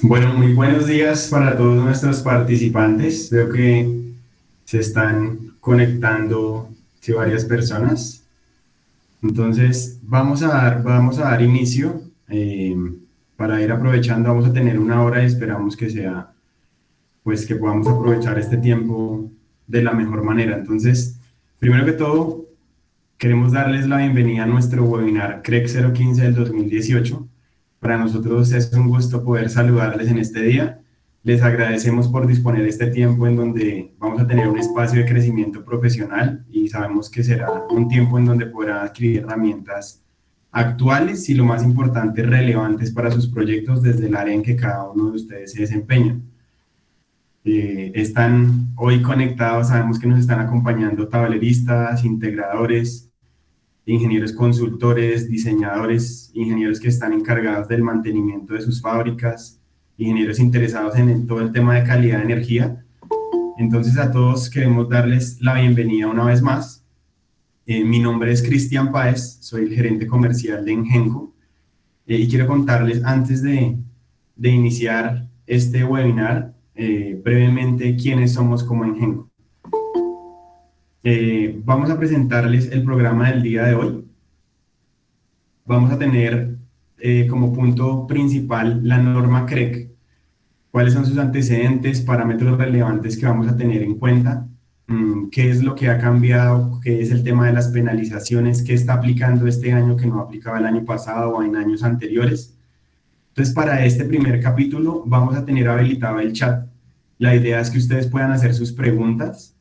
Bueno, muy buenos días para todos nuestros participantes. Veo que se están conectando, sí, varias personas. Entonces, vamos a dar inicio. Para ir aprovechando, vamos a tener una hora y esperamos que sea, pues que podamos aprovechar este tiempo de la mejor manera. Entonces, primero que todo, queremos darles la bienvenida a nuestro webinar CREC 015 del 2018. Para nosotros es un gusto poder saludarles en este día. Les agradecemos por disponer de este tiempo en donde vamos a tener un espacio de crecimiento profesional y sabemos que será un tiempo en donde podrán adquirir herramientas actuales y, lo más importante, relevantes para sus proyectos desde el área en que cada uno de ustedes se desempeña. Están hoy conectados, sabemos que nos están acompañando tableristas, integradores, ingenieros consultores, diseñadores, ingenieros que están encargados del mantenimiento de sus fábricas, ingenieros interesados en todo el tema de calidad de energía. Entonces, a todos queremos darles la bienvenida una vez más. Mi nombre es Cristian Páez, soy el gerente comercial de Engenco, y quiero contarles antes de iniciar este webinar brevemente quiénes somos como Engenco. Vamos a presentarles el programa del día de hoy. Vamos a tener como punto principal la norma CREC, cuáles son sus antecedentes, parámetros relevantes que vamos a tener en cuenta, qué es lo que ha cambiado, qué es el tema de las penalizaciones, qué está aplicando este año que no aplicaba el año pasado o en años anteriores. Entonces, para este primer capítulo vamos a tener habilitado el chat. La idea es que ustedes puedan hacer sus preguntas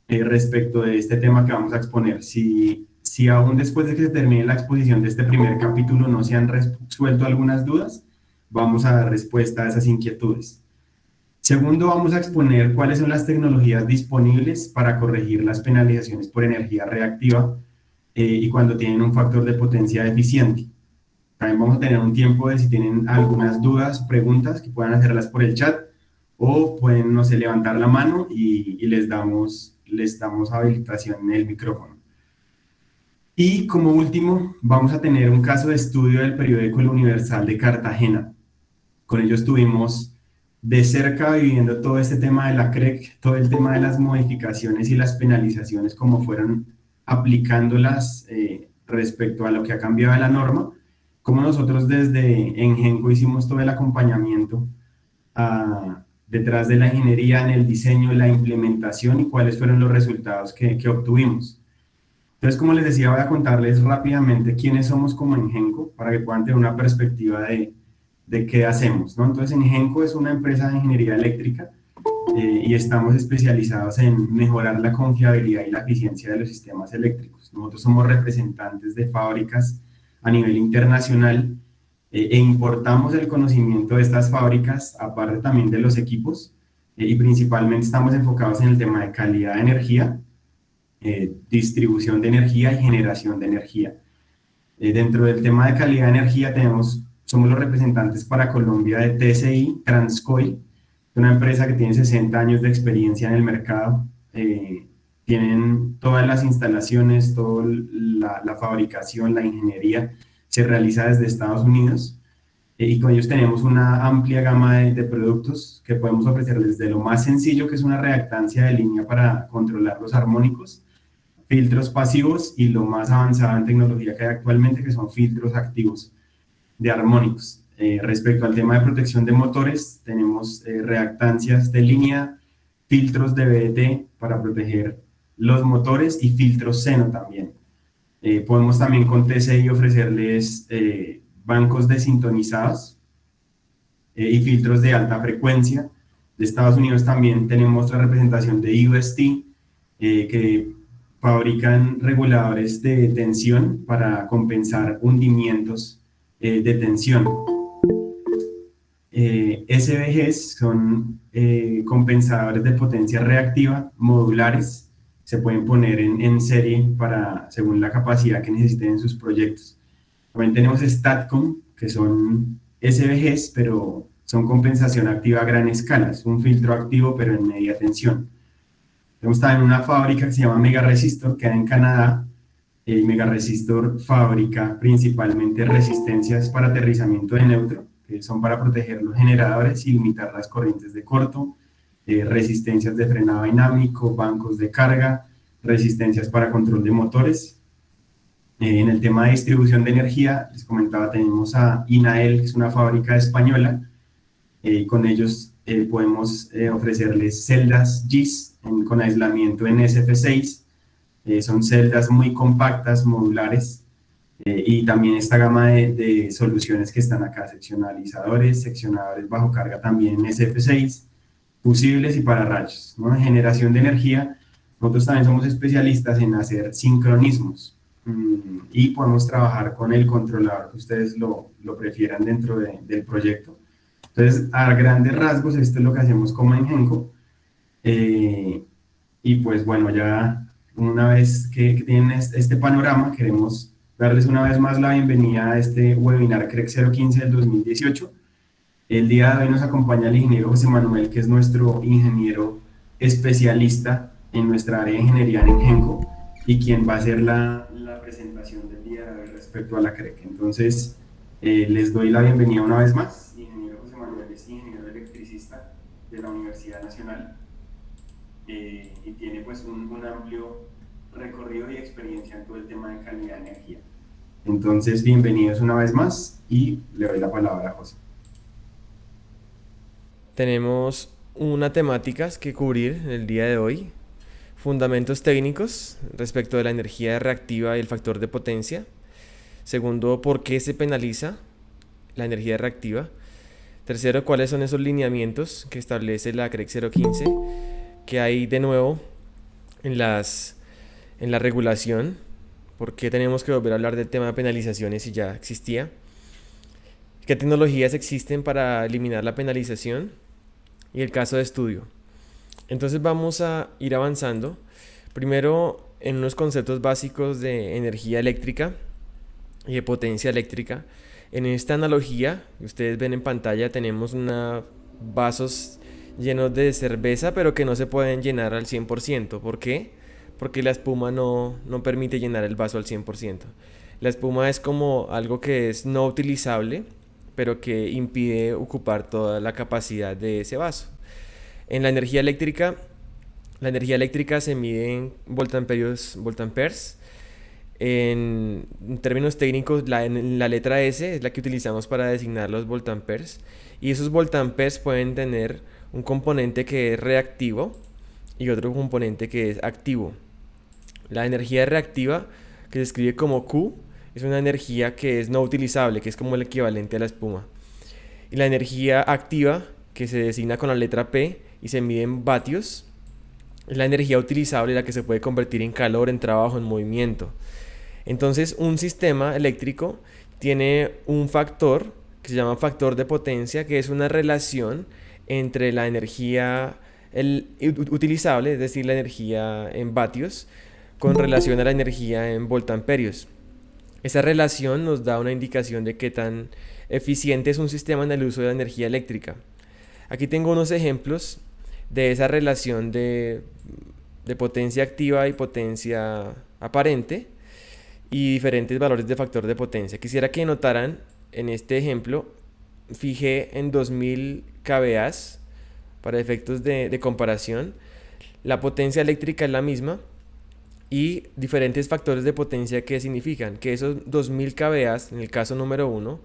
respecto de este tema que vamos a exponer. Si aún después de que se termine la exposición de este primer capítulo no se han resuelto algunas dudas, vamos a dar respuesta a esas inquietudes. Segundo, vamos a exponer cuáles son las tecnologías disponibles para corregir las penalizaciones por energía reactiva y cuando tienen un factor de potencia deficiente. También vamos a tener un tiempo de si tienen algunas dudas, preguntas, que puedan hacerlas por el chat o pueden, no sé, levantar la mano y les damos habilitación en el micrófono. Y como último, vamos a tener un caso de estudio del periódico El Universal de Cartagena. Con ellos estuvimos de cerca viviendo todo este tema de la CREC, todo el tema de las modificaciones y las penalizaciones, cómo fueron aplicándolas respecto a lo que ha cambiado la norma, cómo nosotros desde Engenco hicimos todo el acompañamiento detrás de la ingeniería en el diseño, la implementación y cuáles fueron los resultados que obtuvimos. Entonces, como les decía, voy a contarles rápidamente quiénes somos como Engenco para que puedan tener una perspectiva de qué hacemos, ¿no? Entonces, Engenco es una empresa de ingeniería eléctrica y estamos especializados en mejorar la confiabilidad y la eficiencia de los sistemas eléctricos. Nosotros somos representantes de fábricas a nivel internacional e importamos el conocimiento de estas fábricas, aparte también de los equipos, y principalmente estamos enfocados en el tema de calidad de energía, distribución de energía y generación de energía. Dentro del tema de calidad de energía somos los representantes para Colombia de TCI Transcoil, una empresa que tiene 60 años de experiencia en el mercado. Tienen todas las instalaciones, toda la fabricación, la ingeniería se realiza desde Estados Unidos, y con ellos tenemos una amplia gama de productos que podemos ofrecer desde lo más sencillo, que es una reactancia de línea para controlar los armónicos, filtros pasivos, y lo más avanzado en tecnología que hay actualmente, que son filtros activos de armónicos. Respecto al tema de protección de motores, tenemos reactancias de línea, filtros de BDT para proteger los motores y filtros seno también. Podemos también con TCI ofrecerles bancos desintonizados y filtros de alta frecuencia. De Estados Unidos también tenemos la representación de UST, que fabrican reguladores de tensión para compensar hundimientos de tensión. SVGs son compensadores de potencia reactiva modulares, se pueden poner en serie según la capacidad que necesiten en sus proyectos. También tenemos STATCOM, que son SVGs, pero son compensación activa a gran escala, es un filtro activo pero en media tensión. Tenemos también una fábrica que se llama Mega Resistor, que queda en Canadá. Mega Resistor fabrica principalmente resistencias para aterrizamiento de neutro, que son para proteger los generadores y limitar las corrientes de corto, resistencias de frenado dinámico, bancos de carga, resistencias para control de motores. En el tema de distribución de energía, les comentaba, tenemos a INAEL, que es una fábrica española. Con ellos podemos ofrecerles celdas GIS con aislamiento en SF6. Son celdas muy compactas, modulares, y también esta gama de soluciones que están acá, seccionalizadores, seccionadores bajo carga también en SF6, fusibles y pararrayos, ¿no? En generación de energía, nosotros también somos especialistas en hacer sincronismos, y podemos trabajar con el controlador que ustedes lo prefieran dentro del proyecto. Entonces, a grandes rasgos, esto es lo que hacemos como en Genco. Y pues bueno, ya una vez que tienen este panorama, queremos darles una vez más la bienvenida a este webinar CREC 015 del 2018. El día de hoy nos acompaña el ingeniero José Manuel, que es nuestro ingeniero especialista en nuestra área de ingeniería en Genco y quien va a hacer la presentación del día de hoy respecto a la CREC. Entonces, les doy la bienvenida una vez más. Ingeniero José Manuel es ingeniero electricista de la Universidad Nacional, y tiene pues un amplio recorrido y experiencia en todo el tema de calidad de energía. Entonces, bienvenidos una vez más y le doy la palabra a José. Tenemos una temática que cubrir en el día de hoy: fundamentos técnicos respecto de la energía reactiva y el factor de potencia. Segundo, por qué se penaliza la energía reactiva. Tercero, cuáles son esos lineamientos que establece la CREC 015 que hay de nuevo en la regulación. ¿Por qué tenemos que volver a hablar del tema de penalizaciones si ya existía? ¿Qué tecnologías existen para eliminar la penalización? Y el caso de estudio. Entonces vamos a ir avanzando. Primero, en unos conceptos básicos de energía eléctrica y de potencia eléctrica. En esta analogía que ustedes ven en pantalla, tenemos vasos llenos de cerveza, pero que no se pueden llenar al 100%. ¿Por qué? Porque la espuma no permite llenar el vaso al 100%. La espuma es como algo que es no utilizable, pero que impide ocupar toda la capacidad de ese vaso. En la energía eléctrica se mide en voltamperes. En términos técnicos, la letra S es la que utilizamos para designar los voltamperes. Y esos voltamperes pueden tener un componente que es reactivo y otro componente que es activo. La energía reactiva, que se escribe como Q, es una energía que es no utilizable, que es como el equivalente a la espuma. Y la energía activa, que se designa con la letra P y se mide en vatios, es la energía utilizable, la que se puede convertir en calor, en trabajo, en movimiento. Entonces, un sistema eléctrico tiene un factor que se llama factor de potencia, que es una relación entre la energía utilizable, es decir, la energía en vatios, con relación a la energía en voltamperios. Esa relación nos da una indicación de qué tan eficiente es un sistema en el uso de la energía eléctrica. Aquí tengo unos ejemplos de esa relación de potencia activa y potencia aparente y diferentes valores de factor de potencia. Quisiera que notaran en este ejemplo, fijé en 2000 kVA para efectos de comparación. La potencia eléctrica es la misma y diferentes factores de potencia que significan que esos 2000 kVA, en el caso número 1,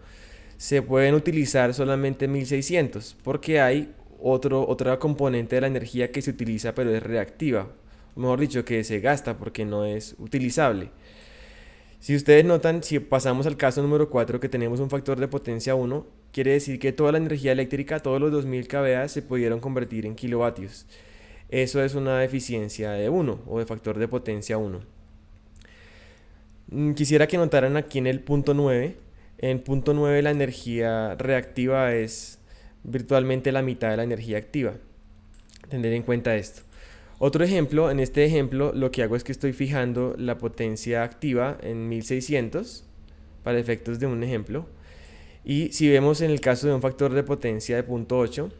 se pueden utilizar solamente 1600 porque hay otra componente de la energía que se utiliza pero es reactiva, o mejor dicho, que se gasta porque no es utilizable. Si ustedes notan, si pasamos al caso número 4, que tenemos un factor de potencia 1, quiere decir que toda la energía eléctrica, todos los 2000 kVA se pudieron convertir en kilovatios. Eso es una eficiencia de 1 o de factor de potencia 1. Quisiera que notaran aquí en el punto 9. En punto 9 la energía reactiva es virtualmente la mitad de la energía activa. Tener en cuenta esto. Otro ejemplo, en este ejemplo lo que hago es que estoy fijando la potencia activa en 1600 para efectos de un ejemplo. Y si vemos en el caso de un factor de potencia de punto 8,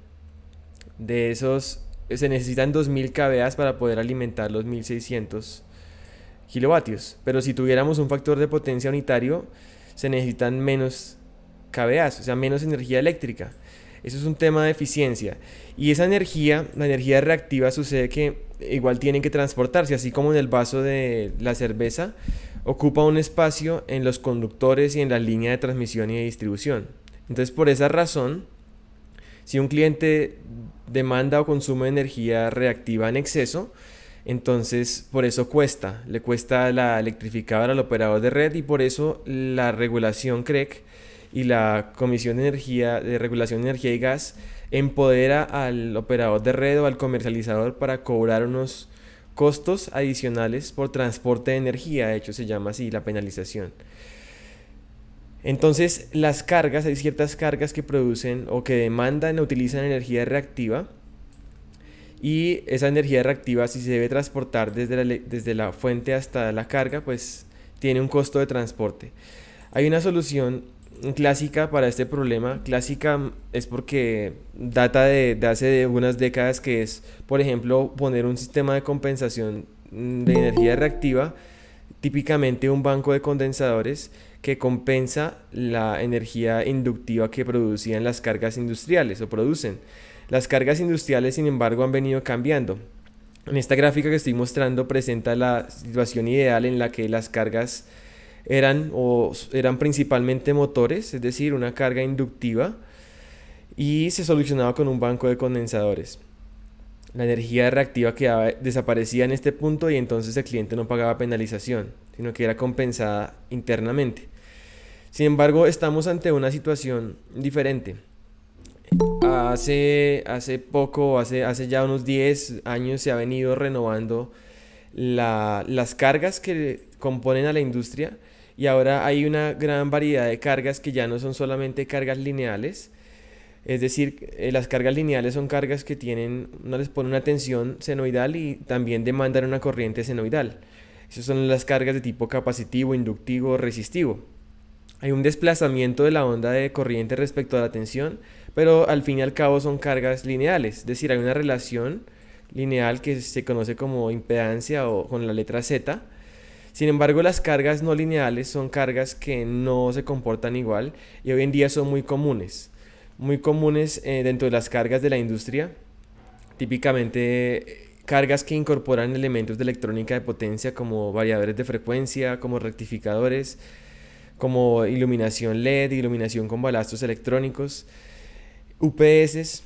de esos se necesitan 2000 kVA para poder alimentar los 1600 kilovatios. Pero si tuviéramos un factor de potencia unitario, se necesitan menos kVA, o sea, menos energía eléctrica. Eso es un tema de eficiencia. Y esa energía, la energía reactiva, sucede que igual tienen que transportarse, así como en el vaso de la cerveza, ocupa un espacio en los conductores y en la línea de transmisión y de distribución. Entonces, por esa razón, si un cliente demanda o consume energía reactiva en exceso, entonces por eso le cuesta la electrificadora al operador de red, y por eso la regulación CREG y la Comisión de Regulación de Energía y Gas empodera al operador de red o al comercializador para cobrar unos costos adicionales por transporte de energía. De hecho, se llama así la penalización. Entonces, hay ciertas cargas que producen o que demandan o utilizan energía reactiva, y esa energía reactiva, si se debe transportar desde la fuente hasta la carga, pues tiene un costo de transporte. Hay una solución clásica para este problema. Clásica es porque data de hace unas décadas, que es, por ejemplo, poner un sistema de compensación de energía reactiva, típicamente un banco de condensadores que compensa la energía inductiva que producían las cargas industriales o producen. Las cargas industriales, sin embargo, han venido cambiando. En esta gráfica que estoy mostrando presenta la situación ideal en la que las cargas eran principalmente motores, es decir, una carga inductiva, y se solucionaba con un banco de condensadores. La energía reactiva desaparecía en este punto, y entonces el cliente no pagaba penalización, sino que era compensada internamente. Sin embargo, estamos ante una situación diferente. Hace ya unos 10 años se ha venido renovando las cargas que componen a la industria, y ahora hay una gran variedad de cargas que ya no son solamente cargas lineales. Es decir, las cargas lineales son cargas que uno les pone una tensión senoidal y también demandan una corriente senoidal. Esas son las cargas de tipo capacitivo, inductivo, resistivo. Hay un desplazamiento de la onda de corriente respecto a la tensión, pero al fin y al cabo son cargas lineales. Es decir, hay una relación lineal que se conoce como impedancia o con la letra Z. Sin embargo, las cargas no lineales son cargas que no se comportan igual, y hoy en día son muy comunes. Dentro de las cargas de la industria, típicamente cargas que incorporan elementos de electrónica de potencia como variadores de frecuencia, como rectificadores, como iluminación LED, iluminación con balastros electrónicos, UPS.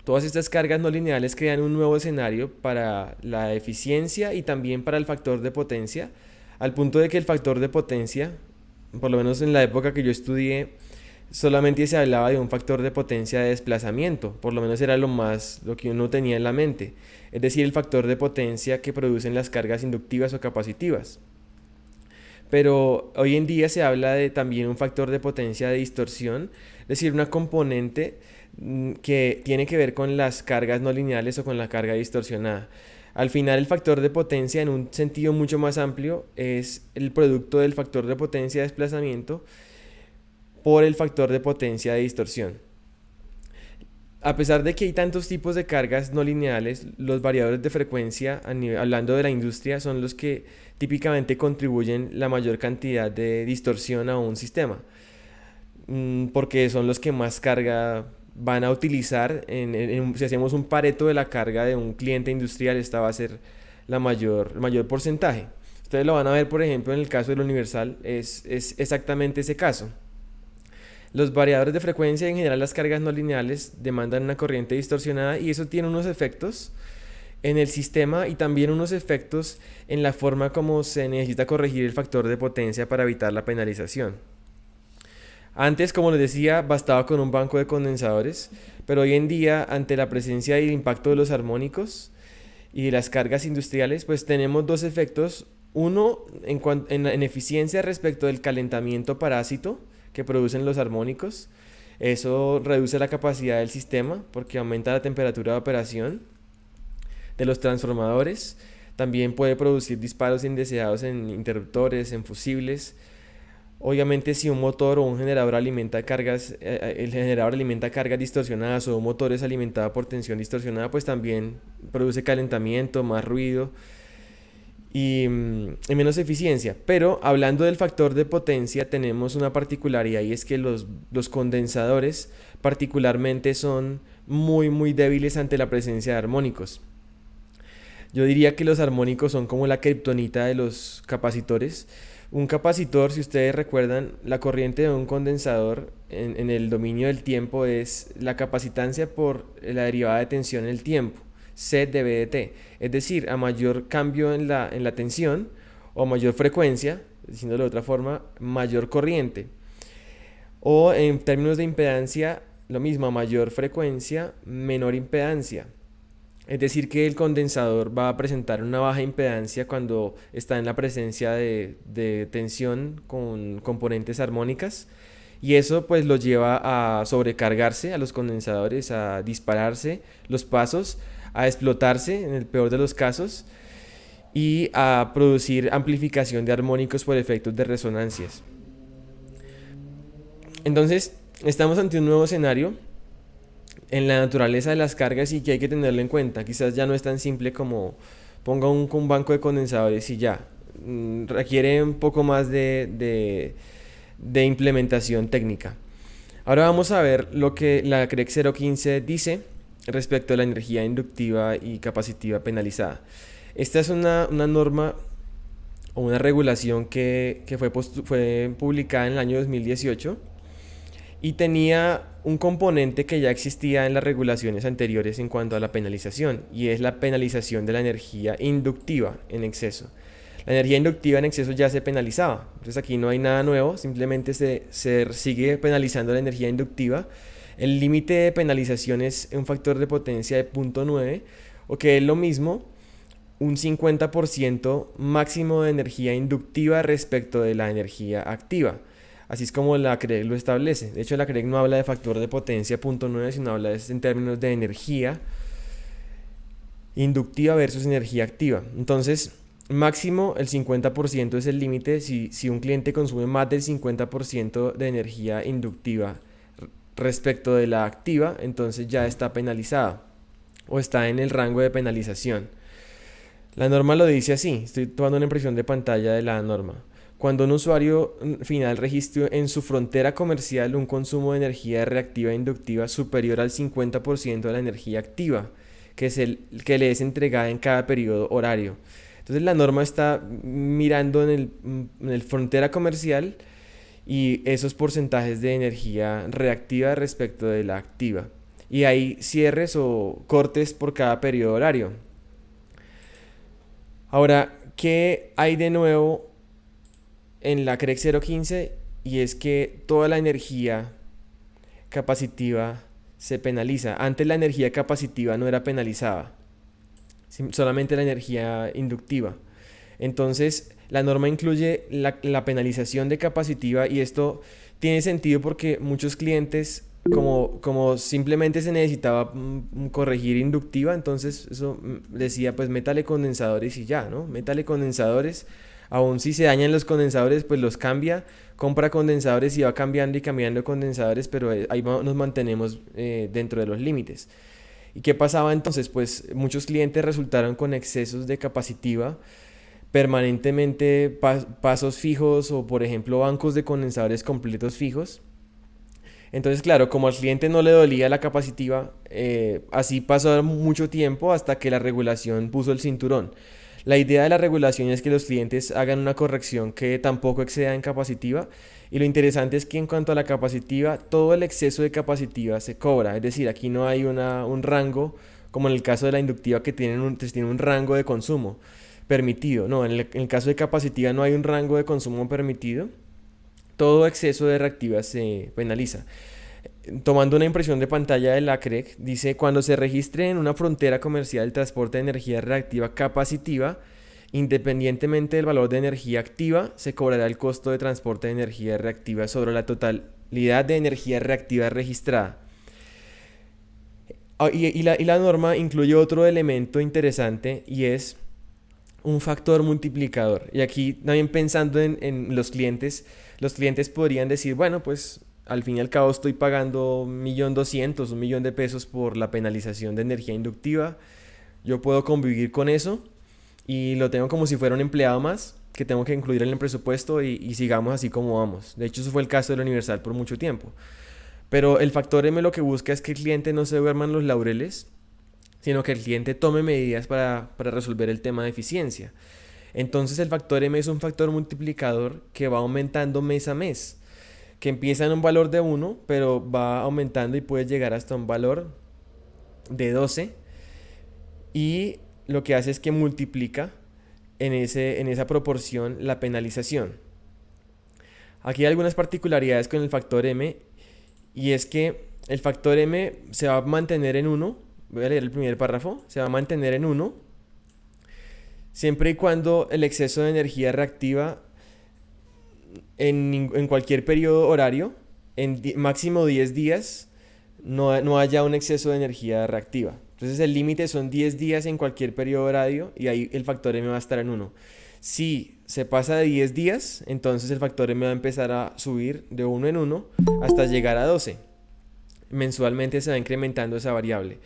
Todas estas cargas no lineales crean un nuevo escenario para la eficiencia y también para el factor de potencia, al punto de que el factor de potencia, por lo menos en la época que yo estudié, solamente se hablaba de un factor de potencia de desplazamiento. Por lo menos era lo que uno tenía en la mente, es decir, el factor de potencia que producen las cargas inductivas o capacitivas. Pero hoy en día se habla de también un factor de potencia de distorsión, es decir, una componente que tiene que ver con las cargas no lineales o con la carga distorsionada. Al final, el factor de potencia, en un sentido mucho más amplio, es el producto del factor de potencia de desplazamiento por el factor de potencia de distorsión. A pesar de que hay tantos tipos de cargas no lineales, los variadores de frecuencia, hablando de la industria, son los que típicamente contribuyen la mayor cantidad de distorsión a un sistema, porque son los que más carga van a utilizar. Si hacemos un pareto de la carga de un cliente industrial, esta va a ser el mayor porcentaje. Ustedes lo van a ver, por ejemplo, en el caso del Universal, es exactamente ese caso. Los variadores de frecuencia, en general las cargas no lineales, demandan una corriente distorsionada, y eso tiene unos efectos en el sistema y también unos efectos en la forma como se necesita corregir el factor de potencia para evitar la penalización. Antes, como les decía, bastaba con un banco de condensadores, pero hoy en día, ante la presencia y el impacto de los armónicos y de las cargas industriales, pues tenemos dos efectos. Uno, en eficiencia respecto del calentamiento parásito que producen los armónicos. Eso reduce la capacidad del sistema porque aumenta la temperatura de operación de los transformadores. También puede producir disparos indeseados en interruptores, en fusibles. Obviamente, si un motor o un generador alimenta cargas, el generador alimenta cargas distorsionadas, o un motor es alimentado por tensión distorsionada, pues también produce calentamiento, más ruido. y menos eficiencia. Pero hablando del factor de potencia, tenemos una particularidad y es que los condensadores particularmente son muy débiles ante la presencia de armónicos. Yo diría que los armónicos son como la kriptonita de los capacitores. Un capacitor, si ustedes recuerdan, la corriente de un condensador en el dominio del tiempo es la capacitancia por la derivada de tensión en el tiempo, C de V de T. Es decir, a mayor cambio en la tensión o mayor frecuencia, diciéndolo de otra forma, mayor corriente. O en términos de impedancia, lo mismo, a mayor frecuencia, menor impedancia. Es decir, que el condensador va a presentar una baja impedancia cuando está en la presencia de tensión con componentes armónicas y eso pues lo lleva a sobrecargarse a los condensadores, a dispararse los pasos, a explotarse en el peor de los casos y a producir amplificación de armónicos por efectos de resonancias. Entonces, estamos ante un nuevo escenario en la naturaleza de las cargas y que hay que tenerlo en cuenta. Quizás ya no es tan simple como ponga un banco de condensadores y ya. Requiere un poco más de implementación técnica. Ahora vamos a ver lo que la CREC 015 dice respecto a la energía inductiva y capacitiva penalizada. Esta es una norma o una regulación que fue publicada en el año 2018 y tenía un componente que ya existía en las regulaciones anteriores en cuanto a la penalización, y es la penalización de la energía inductiva en exceso. La energía inductiva en exceso ya se penalizaba, entonces aquí no hay nada nuevo, simplemente se sigue penalizando la energía inductiva. El límite de penalización es un factor de potencia de 0.9, o que es lo mismo, un 50% máximo de energía inductiva respecto de la energía activa. Así es como la CREC lo establece. De hecho, la CREC no habla de factor de potencia 0.9, sino habla en términos de energía inductiva versus energía activa. Entonces, máximo el 50% es el límite. Si un cliente consume más del 50% de energía inductiva respecto de la activa, entonces ya está penalizada o está en el rango de penalización. La norma lo dice así. Estoy tomando una impresión de pantalla de la norma. Cuando un usuario final registre en su frontera comercial un consumo de energía reactiva e inductiva superior al 50% de la energía activa, que es el que le es entregada en cada periodo horario. Entonces la norma está mirando en el frontera comercial y esos porcentajes de energía reactiva respecto de la activa. Y hay cierres o cortes por cada periodo horario. Ahora, ¿qué hay de nuevo en la CREC 015? Y es que toda la energía capacitiva se penaliza. Antes la energía capacitiva no era penalizada, solamente la energía inductiva. Entonces la norma incluye la penalización de capacitiva, y esto tiene sentido porque muchos clientes, como simplemente se necesitaba corregir inductiva, entonces eso decía pues métale condensadores y ya, ¿no? Métale condensadores. Aún si se dañan los condensadores, pues los cambia, compra condensadores y va cambiando y cambiando condensadores, pero ahí nos mantenemos dentro de los límites. ¿Y qué pasaba entonces? Pues muchos clientes resultaron con excesos de capacitiva, permanentemente pasos fijos o por ejemplo bancos de condensadores completos fijos. Entonces claro, como al cliente no le dolía la capacitiva, así pasó mucho tiempo hasta que la regulación puso el cinturón. La idea de la regulación es que los clientes hagan una corrección que tampoco exceda en capacitiva, y lo interesante es que en cuanto a la capacitiva, todo el exceso de capacitiva se cobra, es decir, aquí no hay un rango como en el caso de la inductiva que tiene un rango de consumo permitido. No, en el caso de capacitiva no hay un rango de consumo permitido, todo exceso de reactiva se penaliza. Tomando una impresión de pantalla de la CREC, dice: cuando se registre en una frontera comercial el transporte de energía reactiva capacitiva, independientemente del valor de energía activa, se cobrará el costo de transporte de energía reactiva sobre la totalidad de energía reactiva registrada. Y la norma incluye otro elemento interesante, y es un factor multiplicador. Y aquí también pensando en los clientes podrían decir, bueno, pues al fin y al cabo estoy pagando 1.200.000, 1.000.000 de pesos por la penalización de energía inductiva. Yo puedo convivir con eso y lo tengo como si fuera un empleado más que tengo que incluir en el presupuesto y sigamos así como vamos. De hecho, eso fue el caso de la Universal por mucho tiempo. Pero el factor M lo que busca es que el cliente no se duerma en los laureles, sino que el cliente tome medidas para resolver el tema de eficiencia. Entonces el factor M es un factor multiplicador que va aumentando mes a mes, que empieza en un valor de 1, pero va aumentando y puede llegar hasta un valor de 12 y lo que hace es que multiplica en esa proporción la penalización. Aquí hay algunas particularidades con el factor M y es que el factor M se va a mantener en 1, voy a leer el primer párrafo, se va a mantener en 1 siempre y cuando el exceso de energía reactiva en cualquier periodo horario, en máximo 10 días, no haya un exceso de energía reactiva. Entonces el límite son 10 días en cualquier periodo horario y ahí el factor M va a estar en 1. Si se pasa de 10 días, entonces el factor M va a empezar a subir de 1 en 1 hasta llegar a 12. Mensualmente se va incrementando esa variable.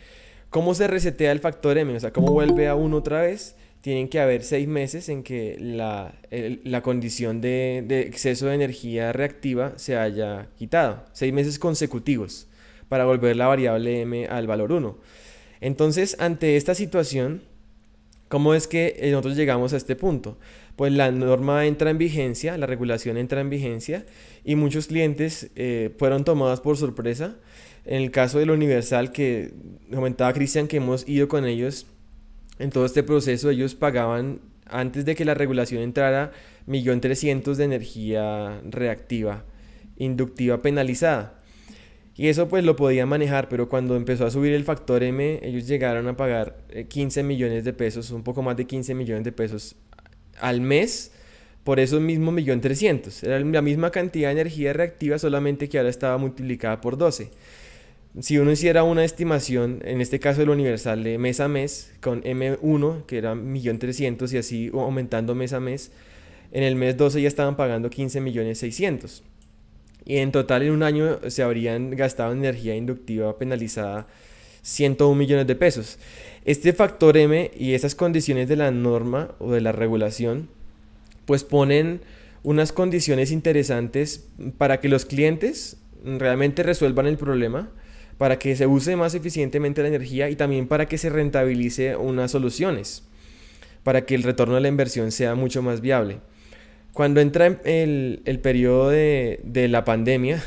¿Cómo se resetea el factor M? O sea, ¿cómo vuelve a 1 otra vez? Tienen que haber 6 meses en que la condición de exceso de energía reactiva se haya quitado. 6 meses consecutivos para volver la variable M al valor 1. Entonces, ante esta situación, ¿cómo es que nosotros llegamos a este punto? Pues la norma entra en vigencia, la regulación entra en vigencia y muchos clientes fueron tomados por sorpresa. En el caso de lo Universal, que comentaba Cristian que hemos ido con ellos en todo este proceso, ellos pagaban antes de que la regulación entrara 1.300.000 de energía reactiva, inductiva penalizada. Y eso pues lo podían manejar, pero cuando empezó a subir el factor M, ellos llegaron a pagar 15 millones de pesos, un poco más de 15 millones de pesos al mes, por esos mismos 1.300.000. Era la misma cantidad de energía reactiva, solamente que ahora estaba multiplicada por 12. Si uno hiciera una estimación, en este caso del Universal, de mes a mes, con M1, que era 1.300.000 y así aumentando mes a mes, en el mes 12 ya estaban pagando 15.600.000. Y en total en un año se habrían gastado en energía inductiva penalizada 101 millones de pesos. Este factor M y esas condiciones de la norma o de la regulación pues ponen unas condiciones interesantes para que los clientes realmente resuelvan el problema, para que se use más eficientemente la energía y también para que se rentabilice unas soluciones, para que el retorno de la inversión sea mucho más viable. Cuando entra el periodo de la pandemia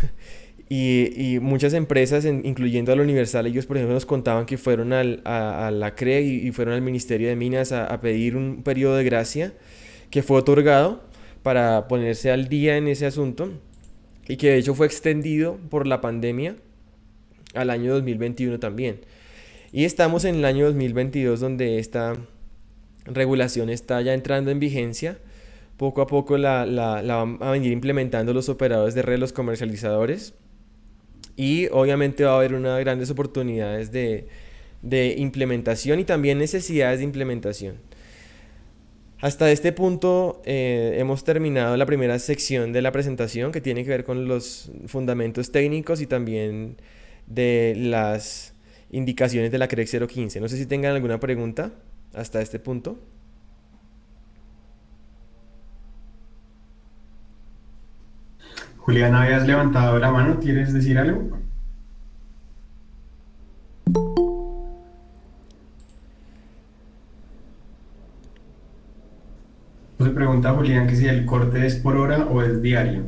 y muchas empresas, incluyendo a la Universal, ellos por ejemplo nos contaban que fueron a la CRE y fueron al Ministerio de Minas a pedir un periodo de gracia que fue otorgado para ponerse al día en ese asunto y que de hecho fue extendido por la pandemia al año 2021 también. Y estamos en el año 2022 donde esta regulación está ya entrando en vigencia. Poco a poco la van a venir implementando los operadores de red, los comercializadores. Y obviamente va a haber unas grandes oportunidades de implementación y también necesidades de implementación. Hasta este punto hemos terminado la primera sección de la presentación que tiene que ver con los fundamentos técnicos y también de las indicaciones de la CREC 015. No sé si tengan alguna pregunta hasta este punto. Julián, habías levantado la mano, ¿quieres decir algo? Se pregunta Julián que si el corte es por hora o es diario.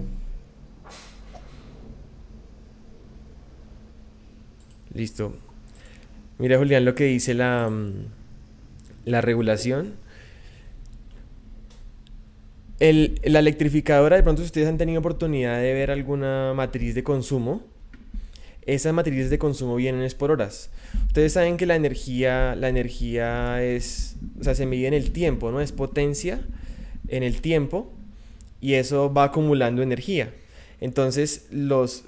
Listo. Mira, Julián, lo que dice la regulación. La electrificadora, de pronto si ustedes han tenido oportunidad de ver alguna matriz de consumo, esas matrices de consumo vienen es por horas. Ustedes saben que la energía es, o sea, se mide en el tiempo, ¿no? Es potencia en el tiempo y eso va acumulando energía. Entonces, las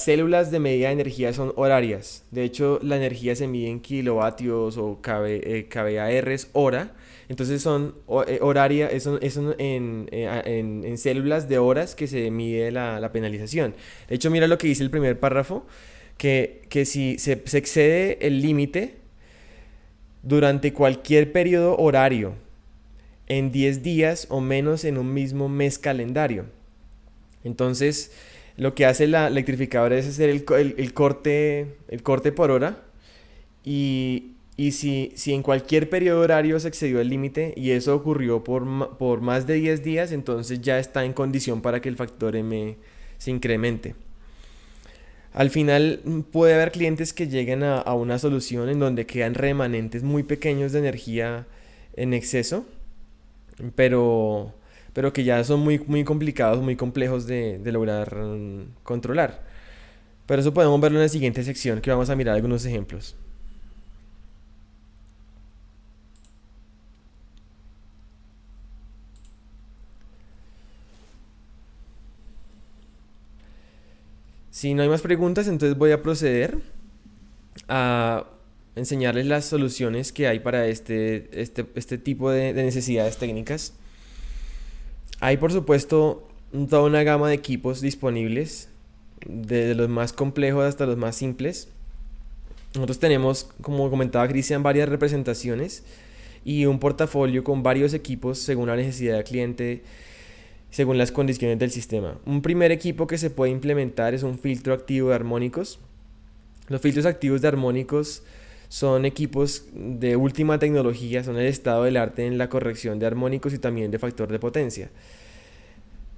células de medida de energía son horarias. De hecho, la energía se mide en kilovatios o kVAR hora. Entonces son horaria, en células de horas que se mide la penalización. De hecho, mira lo que dice el primer párrafo, que si se excede el límite, durante cualquier periodo horario, en 10 días o menos en un mismo mes calendario. Entonces, lo que hace la electrificadora es hacer el corte por hora y si en cualquier periodo horario se excedió el límite y eso ocurrió por más de 10 días, entonces ya está en condición para que el factor M se incremente. Al final puede haber clientes que lleguen a una solución en donde quedan remanentes muy pequeños de energía en exceso, pero, pero que ya son muy complicados, muy complejos de lograr controlar. Pero eso podemos verlo en la siguiente sección, que vamos a mirar algunos ejemplos. Si no hay más preguntas, entonces voy a proceder a enseñarles las soluciones que hay para este tipo de necesidades técnicas. Hay, por supuesto, toda una gama de equipos disponibles, desde los más complejos hasta los más simples. Nosotros tenemos, como comentaba Cristian, varias representaciones y un portafolio con varios equipos según la necesidad del cliente, según las condiciones del sistema. Un primer equipo que se puede implementar es un filtro activo de armónicos. Los filtros activos de armónicos son equipos de última tecnología, son el estado del arte en la corrección de armónicos y también de factor de potencia.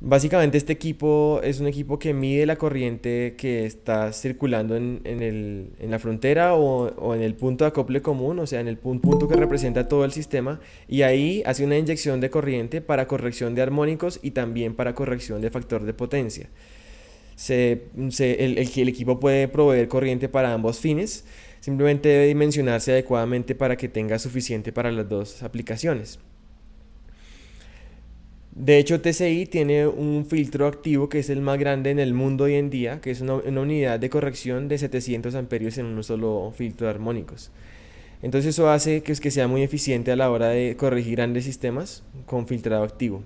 Básicamente este equipo es un equipo que mide la corriente que está circulando en la frontera o en el punto de acople común, o sea, en el punto que representa todo el sistema, y ahí hace una inyección de corriente para corrección de armónicos y también para corrección de factor de potencia. El equipo puede proveer corriente para ambos fines, simplemente debe dimensionarse adecuadamente para que tenga suficiente para las dos aplicaciones. De hecho, TCI tiene un filtro activo que es el más grande en el mundo hoy en día, que es una unidad de corrección de 700 amperios en un solo filtro de armónicos. Entonces eso hace que sea muy eficiente a la hora de corregir grandes sistemas con filtrado activo.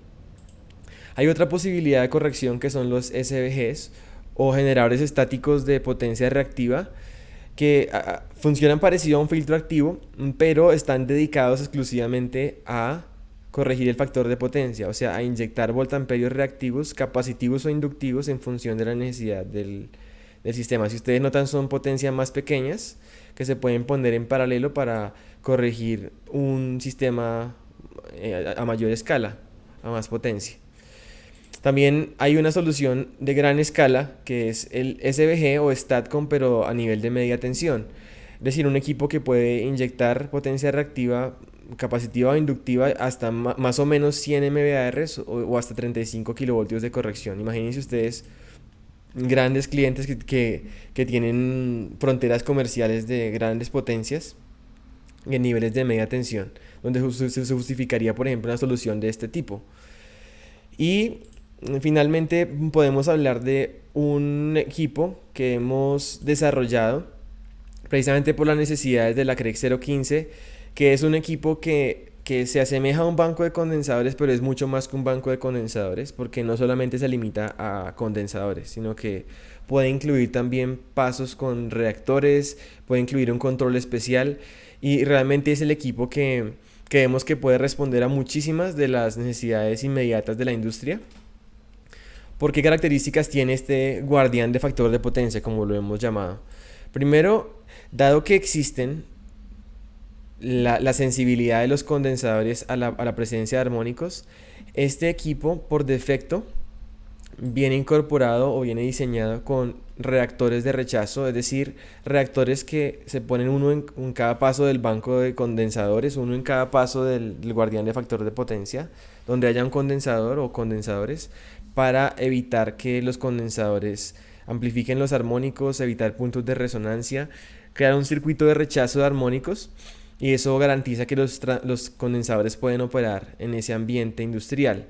Hay otra posibilidad de corrección que son los SVGs o generadores estáticos de potencia reactiva que funcionan parecido a un filtro activo, pero están dedicados exclusivamente a corregir el factor de potencia, o sea, a inyectar voltamperios reactivos, capacitivos o inductivos en función de la necesidad del sistema. Si ustedes notan, son potencias más pequeñas que se pueden poner en paralelo para corregir un sistema a mayor escala, a más potencia. También hay una solución de gran escala que es el SVG o STATCOM, pero a nivel de media tensión. Es decir, un equipo que puede inyectar potencia reactiva, capacitiva o inductiva hasta más o menos 100 MVAR o hasta 35 kilovoltios de corrección. Imagínense ustedes grandes clientes que tienen fronteras comerciales de grandes potencias y en niveles de media tensión, donde se justificaría, por ejemplo, una solución de este tipo. Y finalmente podemos hablar de un equipo que hemos desarrollado precisamente por las necesidades de la CREC 015, que es un equipo que se asemeja a un banco de condensadores, pero es mucho más que un banco de condensadores, porque no solamente se limita a condensadores, sino que puede incluir también pasos con reactores, puede incluir un control especial, y realmente es el equipo que vemos que puede responder a muchísimas de las necesidades inmediatas de la industria. ¿Por qué características tiene este guardián de factor de potencia, como lo hemos llamado? Primero, dado que existen la sensibilidad de los condensadores a la presencia de armónicos, este equipo por defecto viene incorporado o viene diseñado con reactores de rechazo, es decir, reactores que se ponen uno en cada paso del banco de condensadores, uno en cada paso del guardián de factor de potencia, donde haya un condensador o condensadores, para evitar que los condensadores amplifiquen los armónicos, evitar puntos de resonancia, crear un circuito de rechazo de armónicos, y eso garantiza que los condensadores pueden operar en ese ambiente industrial.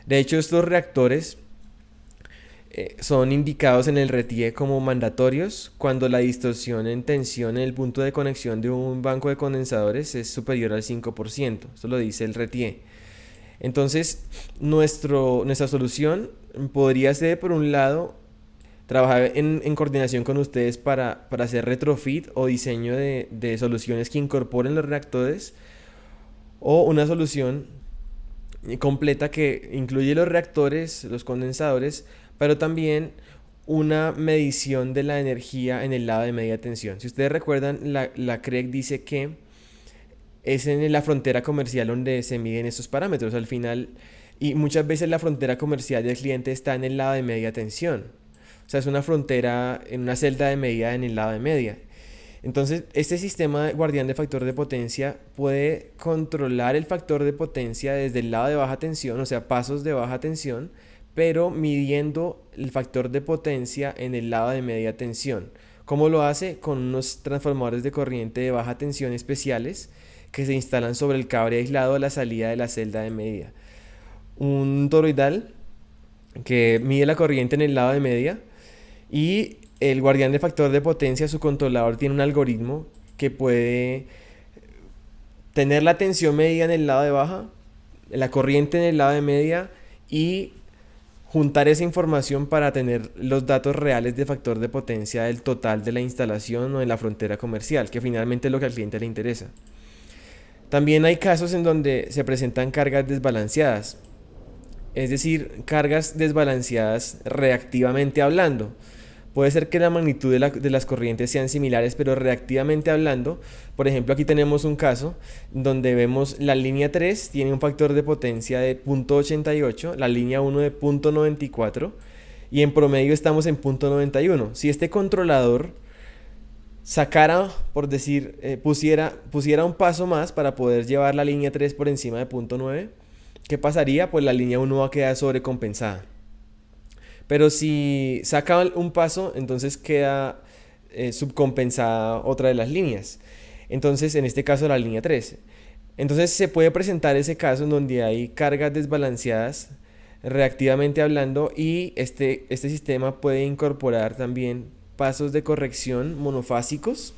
De hecho, estos reactores son indicados en el RETIE como mandatorios cuando la distorsión en tensión en el punto de conexión de un banco de condensadores es superior al 5%. Esto lo dice el RETIE. Entonces, nuestra solución podría ser, por un lado, trabajar en coordinación con ustedes para hacer retrofit o diseño de soluciones que incorporen los reactores o una solución completa que incluye los reactores, los condensadores, pero también una medición de la energía en el lado de media tensión. Si ustedes recuerdan, la CREC dice que es en la frontera comercial donde se miden estos parámetros al final, y muchas veces la frontera comercial del cliente está en el lado de media tensión. O sea, es una frontera en una celda de medida en el lado de media. Entonces, este sistema de guardián de factor de potencia puede controlar el factor de potencia desde el lado de baja tensión, o sea, pasos de baja tensión, pero midiendo el factor de potencia en el lado de media tensión. ¿Cómo lo hace? Con unos transformadores de corriente de baja tensión especiales que se instalan sobre el cable aislado de la salida de la celda de medida. Un toroidal que mide la corriente en el lado de media, y el guardián de factor de potencia, su controlador, tiene un algoritmo que puede tener la tensión medida en el lado de baja, la corriente en el lado de media, y juntar esa información para tener los datos reales de factor de potencia del total de la instalación o de la frontera comercial, que finalmente es lo que al cliente le interesa. También hay casos en donde se presentan cargas desbalanceadas, es decir, cargas desbalanceadas reactivamente hablando. Puede ser que la magnitud de las corrientes sean similares, pero reactivamente hablando, por ejemplo, aquí tenemos un caso donde vemos la línea 3 tiene un factor de potencia de 0.88, la línea 1 de 0.94, y en promedio estamos en 0.91. Si este controlador sacara, por decir, pusiera un paso más para poder llevar la línea 3 por encima de 0.9, ¿qué pasaría? Pues la línea 1 va a quedar sobrecompensada. Pero si saca un paso, entonces queda subcompensada otra de las líneas. Entonces, en este caso, la línea 3. Entonces, se puede presentar ese caso en donde hay cargas desbalanceadas reactivamente hablando, y este sistema puede incorporar también pasos de corrección monofásicos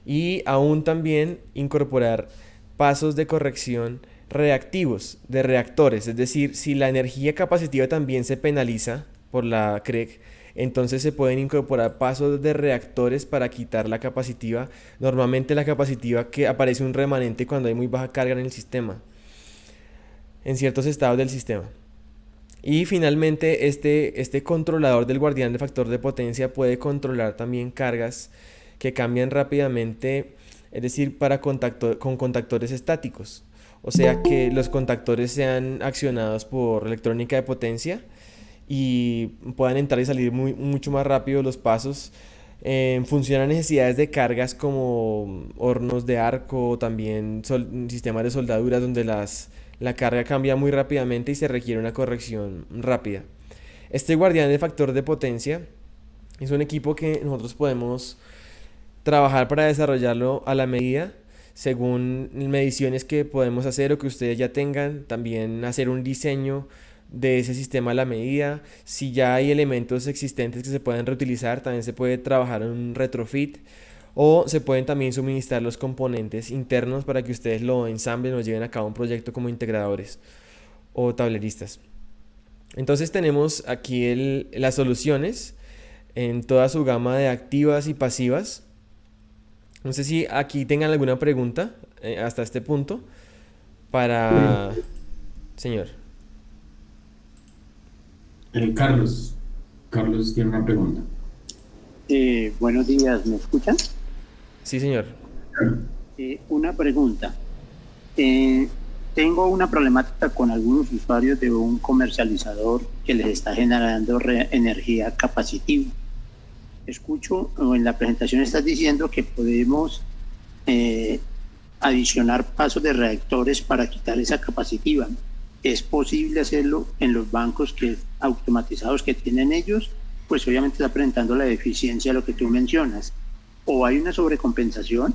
y aún también incorporar pasos de corrección reactivos de reactores. Es decir, si la energía capacitiva también se penaliza por la CREC, entonces se pueden incorporar pasos de reactores para quitar la capacitiva. Normalmente la capacitiva que aparece un remanente cuando hay muy baja carga en el sistema, en ciertos estados del sistema. Y finalmente este controlador del guardián de factor de potencia puede controlar también cargas que cambian rápidamente, es decir, con contactores estáticos. O sea, que los contactores sean accionados por electrónica de potencia y puedan entrar y salir mucho más rápido los pasos en función a necesidades de cargas como hornos de arco, también sistemas de soldaduras donde la carga cambia muy rápidamente y se requiere una corrección rápida. Este guardián de factor de potencia es un equipo que nosotros podemos trabajar para desarrollarlo a la medida, según mediciones que podemos hacer o que ustedes ya tengan. También hacer un diseño de ese sistema a la medida. Si ya hay elementos existentes que se pueden reutilizar, también se puede trabajar en un retrofit, o se pueden también suministrar los componentes internos para que ustedes lo ensamblen o lleven a cabo un proyecto como integradores o tableristas. Entonces tenemos aquí las soluciones en toda su gama de activas y pasivas. No sé si aquí tengan alguna pregunta hasta este punto para... Señor. Carlos tiene una pregunta. Buenos días, ¿me escuchan? Sí, señor. Una pregunta. Tengo una problemática con algunos usuarios de un comercializador que les está generando energía capacitiva. Escucho, o en la presentación estás diciendo que podemos adicionar pasos de reactores para quitar esa capacitiva. ¿Es posible hacerlo en los bancos automatizados que tienen ellos? Pues obviamente está presentando la deficiencia de lo que tú mencionas. O hay una sobrecompensación,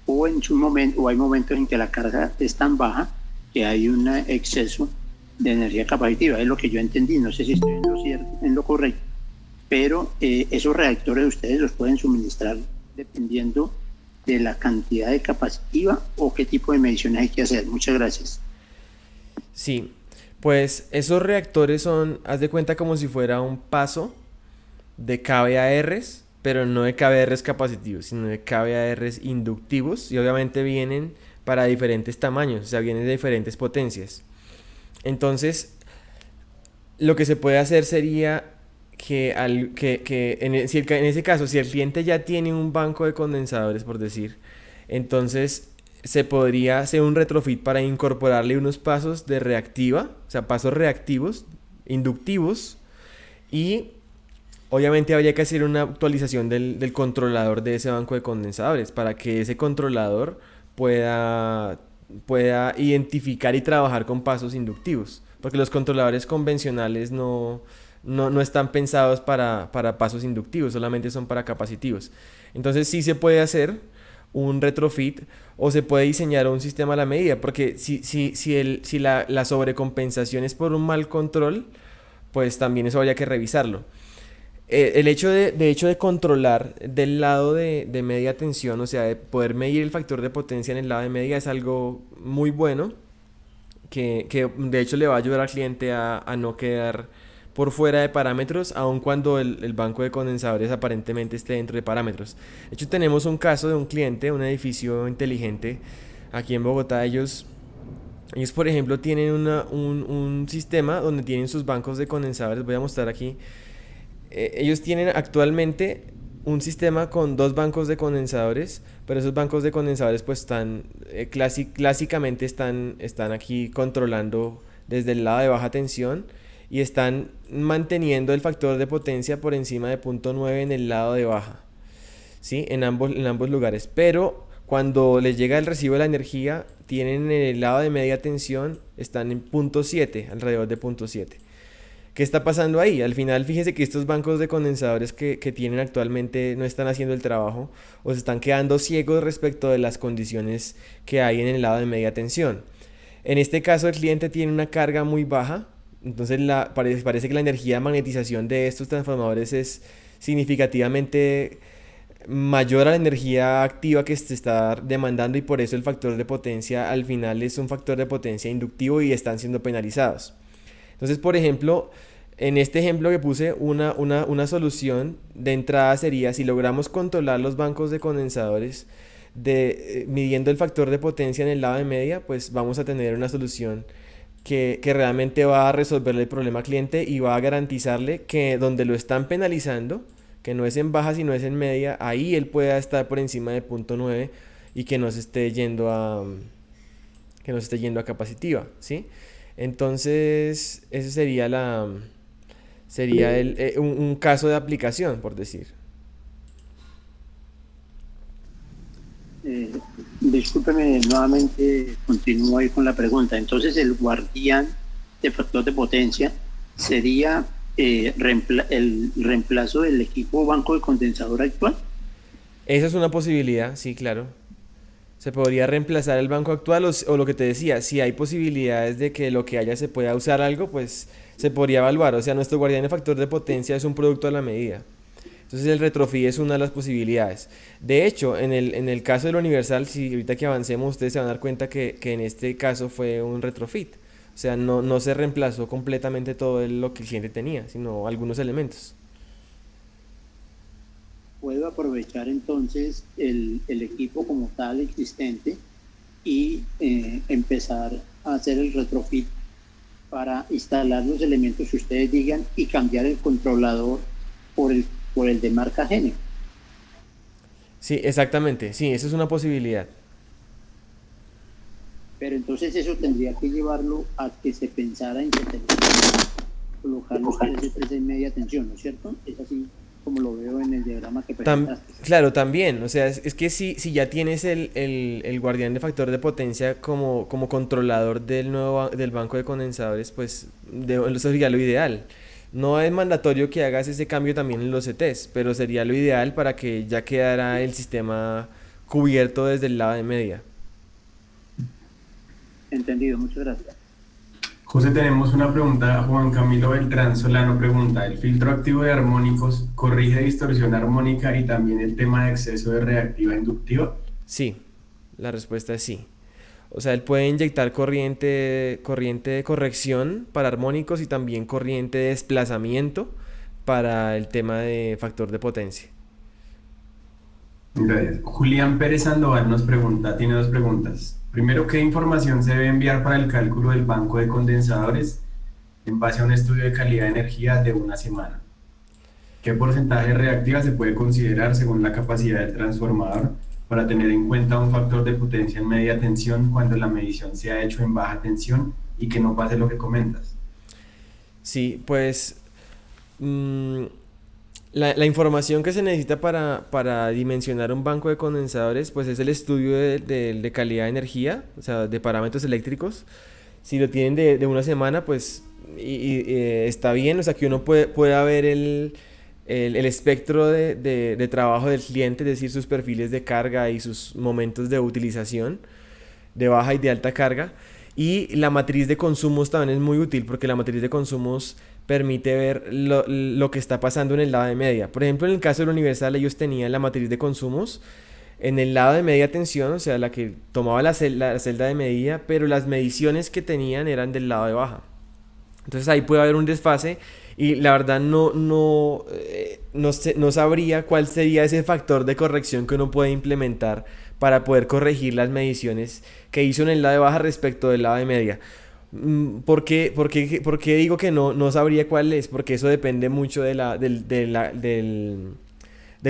o hay momentos en que la carga es tan baja que hay un exceso de energía capacitiva. Es lo que yo entendí, no sé si estoy en lo correcto. Pero esos reactores ustedes los pueden suministrar dependiendo de la cantidad de capacitiva, o qué tipo de mediciones hay que hacer. Muchas gracias. Sí, pues esos reactores son, haz de cuenta, como si fuera un paso de KVARs, pero no de KVARs capacitivos, sino de KVARs inductivos, y obviamente vienen para diferentes tamaños, o sea, vienen de diferentes potencias. Entonces, lo que se puede hacer sería que, en ese caso, si el cliente ya tiene un banco de condensadores, por decir, entonces se podría hacer un retrofit para incorporarle unos pasos de reactiva, o sea, pasos reactivos, inductivos, y obviamente habría que hacer una actualización del controlador de ese banco de condensadores para que ese controlador pueda identificar y trabajar con pasos inductivos. Porque los controladores convencionales no están pensados para pasos inductivos, solamente son para capacitivos. Entonces sí se puede hacer un retrofit o se puede diseñar un sistema a la medida, porque si la sobrecompensación es por un mal control, pues también eso habría que revisarlo. El hecho de controlar del lado de media tensión, o sea, de poder medir el factor de potencia en el lado de media, es algo muy bueno que de hecho le va a ayudar al cliente a no quedar por fuera de parámetros, aun cuando el banco de condensadores aparentemente esté dentro de parámetros. De hecho, tenemos un caso de un cliente, un edificio inteligente aquí en Bogotá. Ellos por ejemplo, tienen un sistema donde tienen sus bancos de condensadores. Voy a mostrar aquí. Ellos tienen actualmente un sistema con dos bancos de condensadores, pero esos bancos de condensadores pues están clásicamente están aquí controlando desde el lado de baja tensión y están manteniendo el factor de potencia por encima de 0.9 en el lado de baja, ¿sí? En ambos lugares. Pero cuando les llega el recibo de la energía, tienen en el lado de media tensión, están en 0.7, alrededor de 0.7. ¿Qué está pasando ahí? Al final, fíjense que estos bancos de condensadores que tienen actualmente no están haciendo el trabajo o se están quedando ciegos respecto de las condiciones que hay en el lado de media tensión. En este caso, el cliente tiene una carga muy baja, entonces parece que la energía de magnetización de estos transformadores es significativamente mayor a la energía activa que se está demandando, y por eso el factor de potencia al final es un factor de potencia inductivo y están siendo penalizados. Entonces, por ejemplo, en este ejemplo que puse, una solución de entrada sería, si logramos controlar los bancos de condensadores midiendo el factor de potencia en el lado de media, pues vamos a tener una solución que realmente va a resolverle el problema al cliente y va a garantizarle que donde lo están penalizando, que no es en baja sino es en media, ahí él pueda estar por encima de 0.9 y que no se esté yendo a capacitiva, ¿sí? Entonces, ese sería un caso de aplicación, por decir. Discúlpeme nuevamente, continúo ahí con la pregunta. Entonces, el guardián de factor de potencia sería el reemplazo del equipo banco de condensador actual. Esa es una posibilidad, sí, claro. Se podría reemplazar el banco actual o lo que te decía, si hay posibilidades de que lo que haya se pueda usar algo, pues se podría evaluar. O sea, nuestro guardián de factor de potencia es un producto a la medida. Entonces el retrofit es una de las posibilidades. De hecho, en el caso del Universal, si ahorita que avancemos, ustedes se van a dar cuenta que en este caso fue un retrofit. O sea, no se reemplazó completamente todo lo que el cliente tenía, sino algunos elementos. Puedo aprovechar entonces el equipo como tal existente y empezar a hacer el retrofit para instalar los elementos que ustedes digan y cambiar el controlador por el de marca Gene. Sí, exactamente. Sí, esa es una posibilidad. Pero entonces eso tendría que llevarlo a que se pensara en colocar los PS3 en media tensión, ¿no es cierto? Es así como lo veo en el diagrama que presentaste. Claro, también. O sea, es que si ya tienes el guardián de factor de potencia como controlador del banco de condensadores, pues eso sería lo ideal. No es mandatorio que hagas ese cambio también en los CTs, pero sería lo ideal para que ya quedara el sistema cubierto desde el lado de media. Entendido, muchas gracias. José, tenemos una pregunta. Juan Camilo Beltrán Solano pregunta: ¿el filtro activo de armónicos corrige distorsión armónica y también el tema de exceso de reactiva inductiva? Sí, la respuesta es sí. O sea, él puede inyectar corriente de corrección para armónicos y también corriente de desplazamiento para el tema de factor de potencia. Gracias. Julián Pérez Sandoval nos pregunta, tiene dos preguntas. Primero, ¿qué información se debe enviar para el cálculo del banco de condensadores en base a un estudio de calidad de energía de una semana? ¿Qué porcentaje reactiva se puede considerar según la capacidad del transformador para tener en cuenta un factor de potencia en media tensión cuando la medición se ha hecho en baja tensión y que no pase lo que comentas? Sí, pues la información que se necesita para dimensionar un banco de condensadores, pues es el estudio de calidad de energía, o sea, de parámetros eléctricos. Si lo tienen de una semana, pues está bien, o sea, que uno pueda ver el espectro de trabajo del cliente, es decir, sus perfiles de carga y sus momentos de utilización de baja y de alta carga. Y la matriz de consumos también es muy útil porque la matriz de consumos permite ver lo que está pasando en el lado de media. Por ejemplo, en el caso del Universal, ellos tenían la matriz de consumos en el lado de media tensión, o sea, la que tomaba la celda de medida, pero las mediciones que tenían eran del lado de baja. Entonces ahí puede haber un desfase y la verdad no sabría cuál sería ese factor de corrección que uno puede implementar para poder corregir las mediciones que hizo en el lado de baja respecto del lado de media. ¿Por qué digo que no sabría cuál es? Porque eso depende mucho del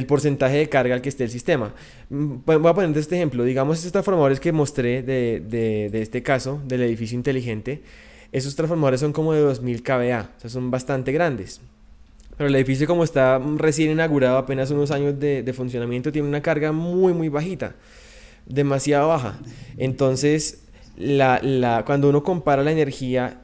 porcentaje de carga al que esté el sistema. Voy a poner este ejemplo. Digamos, estos transformadores que mostré de este caso, del edificio inteligente, esos transformadores son como de 2000 kVA, o sea, son bastante grandes. Pero el edificio, como está recién inaugurado, apenas unos años de funcionamiento, tiene una carga muy bajita, demasiado baja. Entonces, cuando uno compara la energía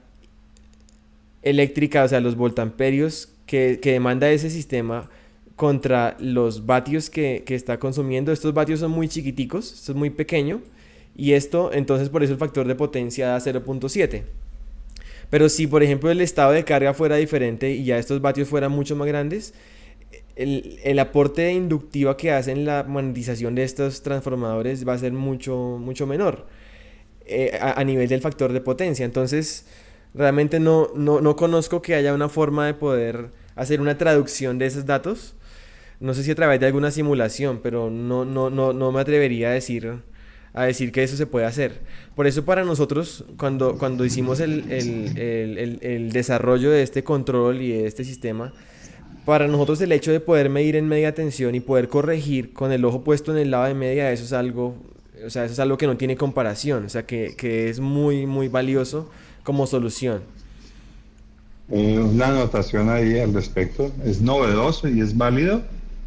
eléctrica, o sea, los voltamperios que demanda ese sistema contra los vatios que está consumiendo, estos vatios son muy chiquiticos, esto es muy pequeño, y entonces por eso el factor de potencia da 0.7. Pero si, por ejemplo, el estado de carga fuera diferente y ya estos vatios fueran mucho más grandes, el aporte inductivo que hacen la magnetización de estos transformadores va a ser mucho menor a nivel del factor de potencia. Entonces, realmente no conozco que haya una forma de poder hacer una traducción de esos datos. No sé si a través de alguna simulación, pero no me atrevería a decir que eso se puede hacer. Por eso para nosotros, cuando hicimos el desarrollo de este control y de este sistema, para nosotros el hecho de poder medir en media tensión y poder corregir con el ojo puesto en el lado de media, eso es algo que no tiene comparación, o sea, que es muy valioso como solución. Una anotación ahí al respecto, es novedoso y es válido,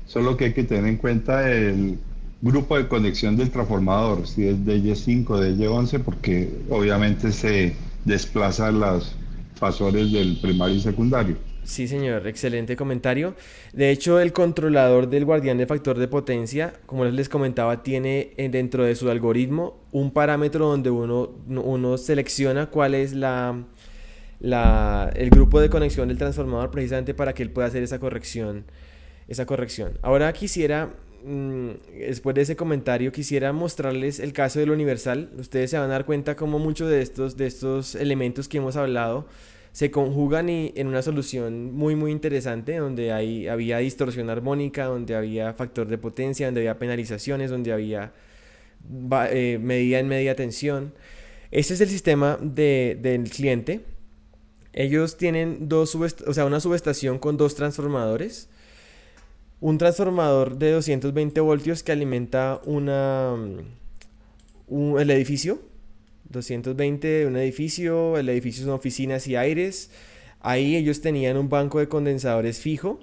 solo que hay que tener en cuenta el grupo de conexión del transformador, si es DY5, DY11, porque obviamente se desplazan los fasores del primario y secundario. Sí, señor, excelente comentario. De hecho, el controlador del guardián de factor de potencia, como les comentaba, tiene dentro de su algoritmo un parámetro donde uno selecciona cuál es el grupo de conexión del transformador, precisamente para que él pueda hacer esa corrección. Ahora después de ese comentario, quisiera mostrarles el caso del Universal. Ustedes se van a dar cuenta cómo muchos de estos elementos que hemos hablado se conjugan en una solución muy interesante, donde había distorsión armónica, donde había factor de potencia, donde había penalizaciones, donde había medida en media tensión. Este es el sistema del cliente. Ellos tienen una subestación con dos transformadores. Un transformador de 220 voltios que alimenta el edificio. 220, un edificio, el edificio son oficinas y aires. Ahí ellos tenían un banco de condensadores fijo.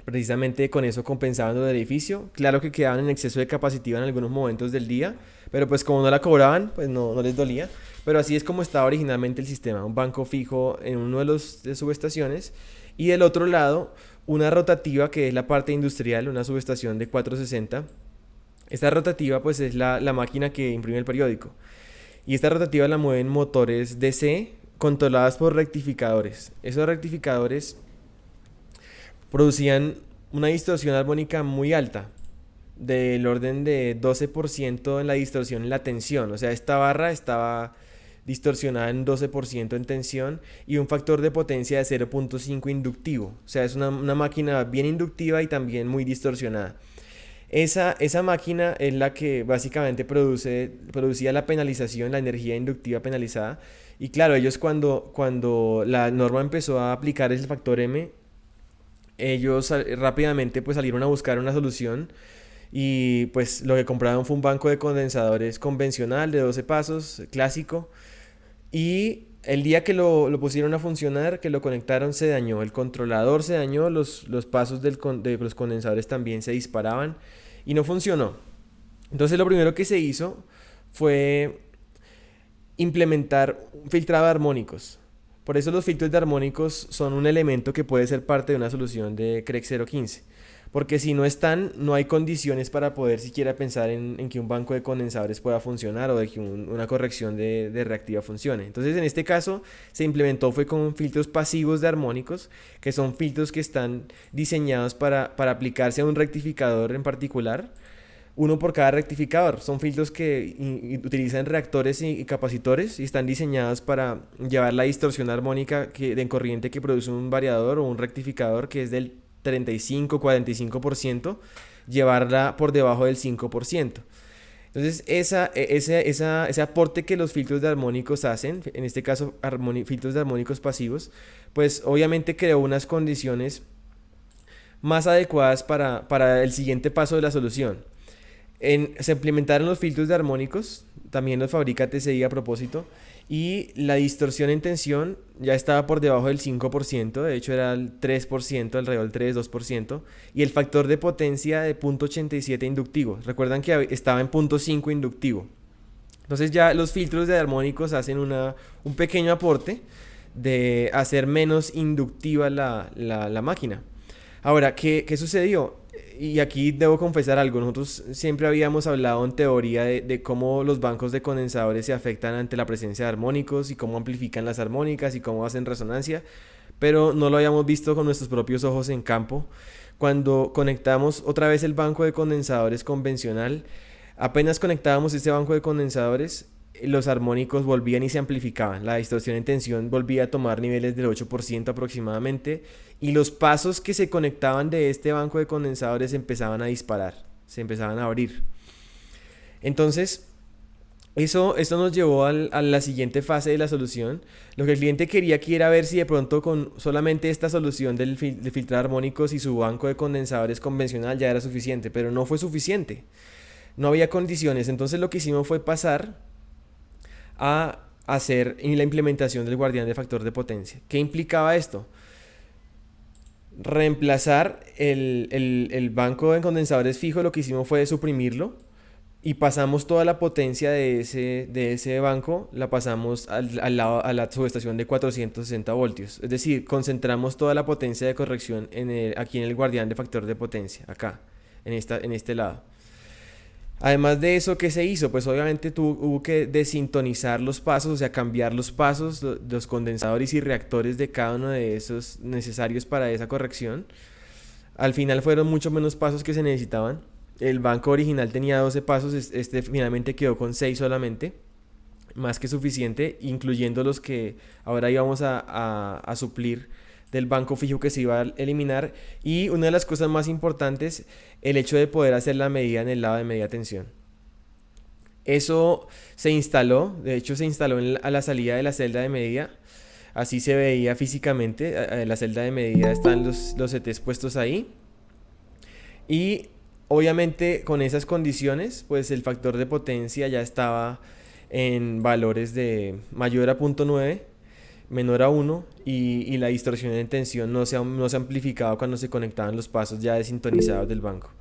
Precisamente con eso compensaban el edificio. Claro que quedaban en exceso de capacitiva en algunos momentos del día, pero pues como no la cobraban, pues no les dolía. Pero así es como estaba originalmente el sistema. Un banco fijo en uno de subestaciones y del otro lado una rotativa que es la parte industrial, una subestación de 460. Esta rotativa pues es la máquina que imprime el periódico. Y esta rotativa la mueven motores DC controladas por rectificadores. Esos rectificadores producían una distorsión armónica muy alta, del orden de 12% en la distorsión en la tensión. O sea, esta barra estaba distorsionada en 12% en tensión y un factor de potencia de 0.5 inductivo. O sea, es una máquina bien inductiva y también muy distorsionada. Esa máquina es la que básicamente producía la penalización, la energía inductiva penalizada. Y claro, ellos cuando la norma empezó a aplicar el factor M, ellos rápidamente pues salieron a buscar una solución y pues lo que compraron fue un banco de condensadores convencional de 12 pasos, clásico, y el día que lo pusieron a funcionar, que lo conectaron, se dañó. El controlador se dañó, los pasos de los condensadores también se disparaban y no funcionó. Entonces lo primero que se hizo fue implementar un filtrado de armónicos. Por eso los filtros de armónicos son un elemento que puede ser parte de una solución de CREC 015. Porque si no están, no hay condiciones para poder siquiera pensar en que un banco de condensadores pueda funcionar o de que una corrección de reactiva funcione. Entonces, en este caso, se implementó fue con filtros pasivos de armónicos, que son filtros que están diseñados para aplicarse a un rectificador en particular, uno por cada rectificador. Son filtros que utilizan reactores y capacitores y están diseñados para llevar la distorsión armónica de corriente que produce un variador o un rectificador, que es del 35-45%, llevarla por debajo del 5%. Entonces, ese aporte que los filtros de armónicos hacen, en este caso filtros de armónicos pasivos, pues obviamente creó unas condiciones más adecuadas para el siguiente paso de la solución. Se implementaron los filtros de armónicos, también los fabrica TCI a propósito, y la distorsión en tensión ya estaba por debajo del 5%, de hecho era el 3%, alrededor del 3-2%, y el factor de potencia de 0.87 inductivo. Recuerdan que estaba en 0.5 inductivo. Entonces ya los filtros de armónicos hacen un pequeño aporte de hacer menos inductiva la máquina. Ahora, ¿qué sucedió? Y aquí debo confesar algo, nosotros siempre habíamos hablado en teoría de cómo los bancos de condensadores se afectan ante la presencia de armónicos y cómo amplifican las armónicas y cómo hacen resonancia, pero no lo habíamos visto con nuestros propios ojos en campo. Cuando conectamos otra vez el banco de condensadores convencional, apenas conectábamos este banco de condensadores, los armónicos volvían y se amplificaban. La distorsión en tensión volvía a tomar niveles del 8% aproximadamente y los pasos que se conectaban de este banco de condensadores empezaban a disparar, se empezaban a abrir. Entonces, esto nos llevó a la siguiente fase de la solución. Lo que el cliente quería aquí era ver si de pronto con solamente esta solución de filtrar armónicos y su banco de condensadores convencional ya era suficiente, pero no fue suficiente. No había condiciones, entonces lo que hicimos fue pasar a hacer la implementación del guardián de factor de potencia. ¿Qué implicaba esto? Reemplazar el banco de condensadores fijo. Lo que hicimos fue suprimirlo y pasamos toda la potencia de ese banco, la pasamos a la subestación de 460 voltios. Es decir, concentramos toda la potencia de corrección aquí en el guardián de factor de potencia, acá, en este lado. Además de eso, ¿qué se hizo? Pues obviamente hubo que desintonizar los pasos, o sea, cambiar los pasos, los condensadores y reactores de cada uno de esos necesarios para esa corrección. Al final fueron mucho menos pasos que se necesitaban. El banco original tenía 12 pasos, este finalmente quedó con 6 solamente, más que suficiente, incluyendo los que ahora íbamos a suplir del banco fijo que se iba a eliminar. Y una de las cosas más importantes, el hecho de poder hacer la medida en el lado de media tensión. Eso se instaló, de hecho se instaló a la salida de la celda de medida. Así se veía físicamente, en la celda de medida están los CTs puestos ahí. Y obviamente con esas condiciones, pues el factor de potencia ya estaba en valores de mayor a 0.9, menor a 1, y la distorsión en tensión no se ha amplificado cuando se conectaban los pasos ya desintonizados del banco.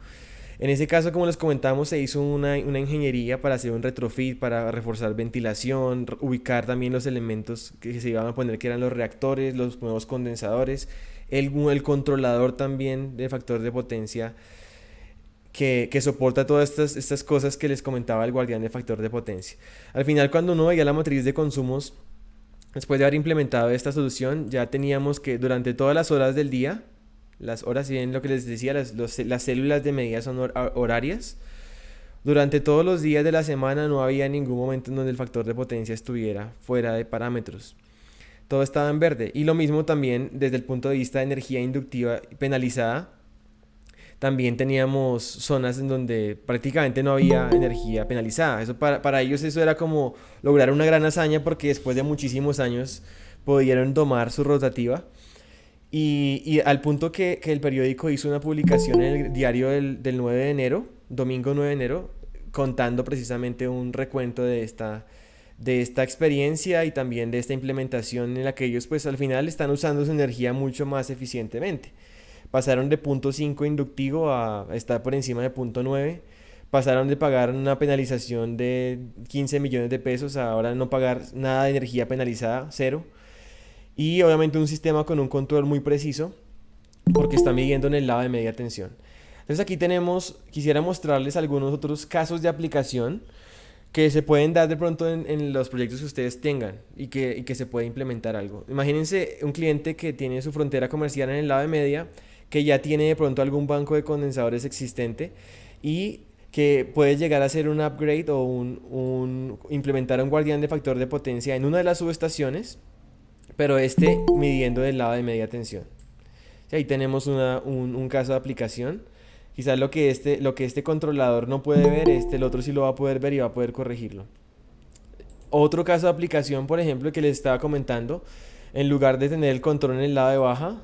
En ese caso, como les comentamos, se hizo una ingeniería para hacer un retrofit, para reforzar ventilación, ubicar también los elementos que se iban a poner, que eran los reactores, los nuevos condensadores, el controlador también de factor de potencia que soporta todas estas cosas que les comentaba el guardián de factor de potencia. Al final, cuando uno veía la matriz de consumos, después de haber implementado esta solución, ya teníamos que durante todas las horas del día, las horas, si bien lo que les decía, las células de medida son horarias, Durante todos los días de la semana no había ningún momento en donde el factor de potencia estuviera fuera de parámetros. Todo estaba en verde. Y lo mismo también desde el punto de vista de energía inductiva penalizada. También teníamos zonas en donde prácticamente no había energía penalizada. Eso para ellos eso era como lograr una gran hazaña porque después de muchísimos años pudieron domar su rotativa. Y al punto que el periódico hizo una publicación en el diario del 9 de enero, domingo 9 de enero, contando precisamente un recuento de esta experiencia y también de esta implementación en la que ellos pues al final están usando su energía mucho más eficientemente. Pasaron de punto 5 inductivo a estar por encima de punto 9. Pasaron de pagar una penalización de 15 millones de pesos a ahora no pagar nada de energía penalizada, cero. Y obviamente un sistema con un control muy preciso porque está midiendo en el lado de media tensión. Entonces aquí quisiera mostrarles algunos otros casos de aplicación que se pueden dar de pronto en los proyectos que ustedes tengan y que se puede implementar algo. Imagínense un cliente que tiene su frontera comercial en el lado de media, que ya tiene de pronto algún banco de condensadores existente y que puede llegar a hacer un upgrade o implementar un guardián de factor de potencia en una de las subestaciones, pero midiendo del lado de media tensión. Sí, ahí tenemos un caso de aplicación. Quizás lo que este controlador no puede ver, el otro sí lo va a poder ver y va a poder corregirlo. Otro caso de aplicación, por ejemplo, que les estaba comentando, en lugar de tener el control en el lado de baja,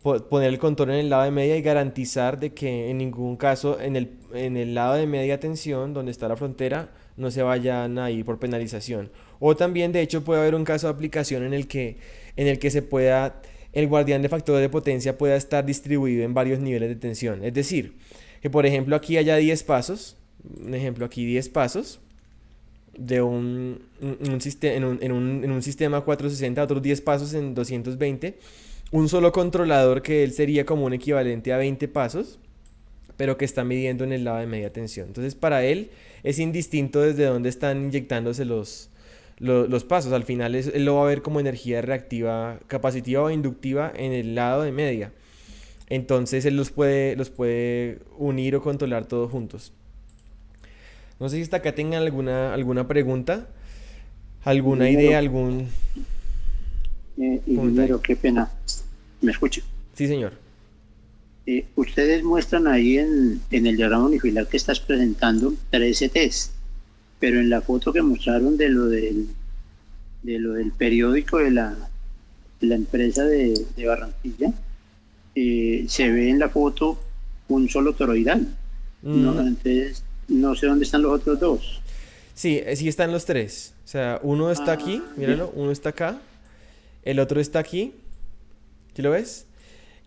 poner el control en el lado de media y garantizar de que en ningún caso en el lado de media tensión, donde está la frontera, no se vayan a ir por penalización. O también, de hecho, puede haber un caso de aplicación en el que el guardián de factor de potencia pueda estar distribuido en varios niveles de tensión. Es decir, que por ejemplo aquí haya 10 pasos, un ejemplo aquí 10 pasos de en un sistema 460, otros 10 pasos en 220, un solo controlador que él sería como un equivalente a 20 pasos, pero que está midiendo en el lado de media tensión. Entonces para él es indistinto desde dónde están inyectándose los pasos. Al final él lo va a ver como energía reactiva, capacitiva o inductiva en el lado de media. Entonces él los puede unir o controlar todos juntos. No sé si hasta acá tengan alguna pregunta, alguna idea, algún ingeniero, qué pena. ¿Me escucha? Sí, señor. Ustedes muestran ahí en el diagrama unifilar que estás presentando 3 CTs, pero en la foto que mostraron de lo del periódico de la empresa de Barranquilla, se ve en la foto un solo toroidal. ¿No? Entonces, no sé dónde están los otros dos. Sí, sí están los tres. O sea, uno está aquí, míralo, uno está acá, el otro está aquí, ¿sí lo ves?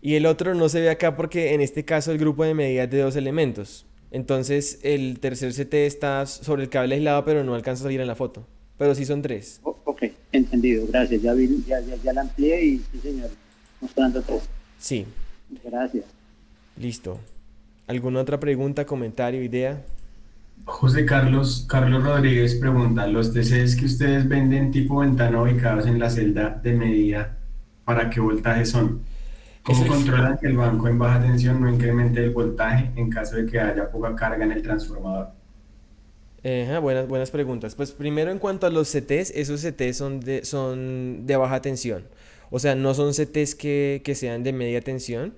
Y el otro no se ve acá porque en este caso el grupo de medida es de 2 elementos. Entonces el tercer CT está sobre el cable aislado, pero no alcanza a salir en la foto. Pero sí son 3. Ok, entendido, gracias. Ya la amplié y sí, señor, mostrando 3. Sí. Gracias. Listo. ¿Alguna otra pregunta, comentario, idea? José Carlos Rodríguez pregunta, ¿los TCs que ustedes venden tipo ventana ubicados en la celda de medida, para qué voltaje son? ¿Cómo controlan que el banco en baja tensión no incremente el voltaje en caso de que haya poca carga en el transformador? Buenas preguntas. Pues primero en cuanto a los CTs, esos CTs son de baja tensión. O sea, no son CTs que sean de media tensión.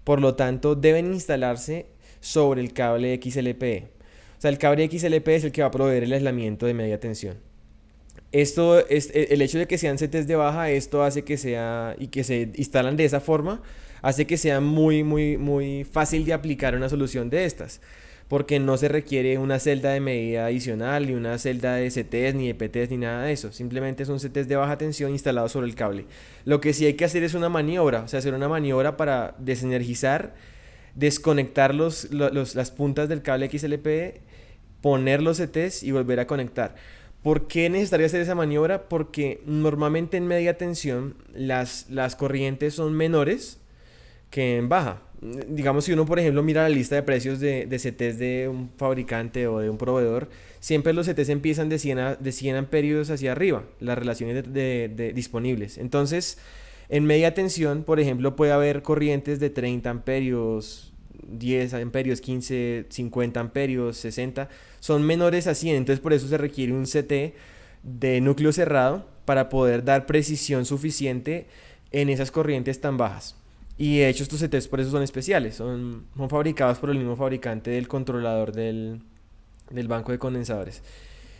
Por lo tanto, deben instalarse sobre el cable XLPE. O sea, el cable XLPE es el que va a proveer el aislamiento de media tensión. El hecho de que sean CTs de baja, esto hace que se instalan de esa forma, hace que sea muy, muy, muy fácil de aplicar una solución de estas, porque no se requiere una celda de medida adicional, ni una celda de CTs, ni de PTs, ni nada de eso. Simplemente son CTs de baja tensión instalados sobre el cable. Lo que sí hay que hacer es una maniobra, o sea, hacer una maniobra para desenergizar, desconectar las puntas del cable XLPE, poner los CTs y volver a conectar. ¿Por qué es necesario hacer esa maniobra? Porque normalmente en media tensión las corrientes son menores que en baja. Digamos, si uno, por ejemplo, mira la lista de precios de CTs de un fabricante o de un proveedor, siempre los CTs empiezan de 100 amperios hacia arriba, las relaciones de disponibles. Entonces, en media tensión, por ejemplo, puede haber corrientes de 30 amperios, 10 amperios, 15, 50 amperios, 60, son menores a 100, entonces por eso se requiere un CT de núcleo cerrado para poder dar precisión suficiente en esas corrientes tan bajas. Y de hecho estos CTs por eso son especiales, son fabricados por el mismo fabricante del controlador del banco de condensadores.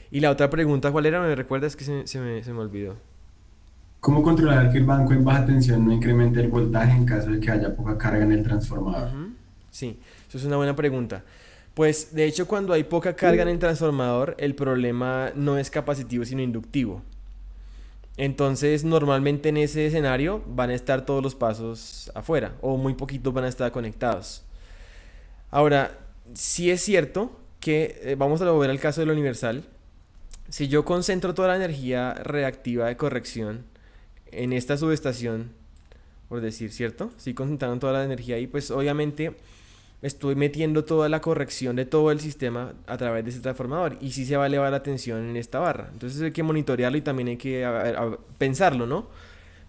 Y la otra pregunta, ¿cuál era? ¿Me recuerdas? Que se me olvidó. ¿Cómo controlar que el banco en baja tensión no incremente el voltaje en caso de que haya poca carga en el transformador? Ujú. Sí, eso es una buena pregunta. Pues de hecho cuando hay poca carga en el transformador, el problema no es capacitivo sino inductivo. Entonces normalmente en ese escenario van a estar todos los pasos afuera o muy poquitos van a estar conectados. Ahora, sí es cierto que vamos a volver al caso del universal. Si yo concentro toda la energía reactiva de corrección en esta subestación, por decir, ¿cierto? Si concentraron toda la energía ahí, pues obviamente estoy metiendo toda la corrección de todo el sistema a través de ese transformador y sí se va a elevar la tensión en esta barra. Entonces hay que monitorearlo y también hay que pensarlo, ¿no?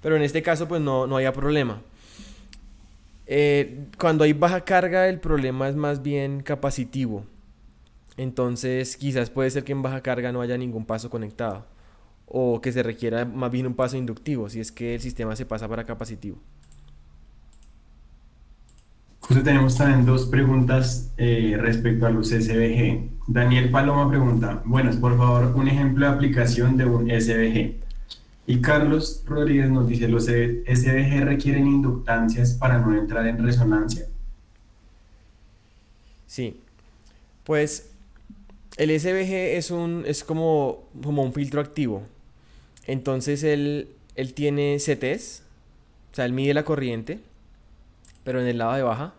Pero en este caso pues no haya problema. Cuando hay baja carga el problema es más bien capacitivo. Entonces quizás puede ser que en baja carga no haya ningún paso conectado o que se requiera más bien un paso inductivo si es que el sistema se pasa para capacitivo. Justo tenemos también dos preguntas respecto a los SVG. Daniel Paloma pregunta, buenas, por favor, un ejemplo de aplicación de un SVG. Y Carlos Rodríguez nos dice, ¿los SVG requieren inductancias para no entrar en resonancia? Sí, pues el SVG es como un filtro activo. Entonces él tiene CTs, o sea, él mide la corriente, pero en el lado de baja.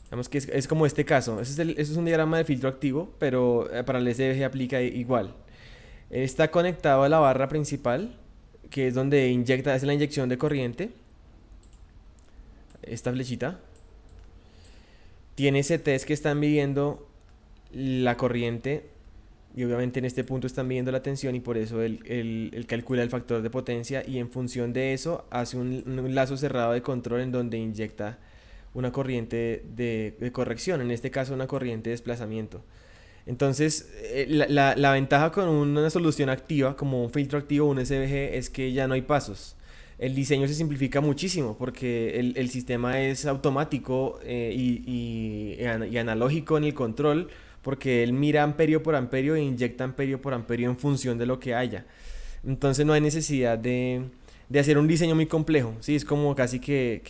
Digamos que es como este caso. Ese es un diagrama de filtro activo, pero para el SVG aplica igual. Está conectado a la barra principal, que es donde es la inyección de corriente. Esta flechita. Tiene CTs que están midiendo la corriente y obviamente en este punto están midiendo la tensión y por eso él calcula el factor de potencia y en función de eso hace un lazo cerrado de control en donde inyecta una corriente de corrección, en este caso una corriente de desplazamiento. Entonces la ventaja con una solución activa como un filtro activo, un SVG, es que ya no hay pasos. El diseño se simplifica muchísimo porque el sistema es automático y analógico en el control, porque él mira amperio por amperio e inyecta amperio por amperio en función de lo que haya. Entonces no hay necesidad de hacer un diseño muy complejo, ¿sí? Es como casi que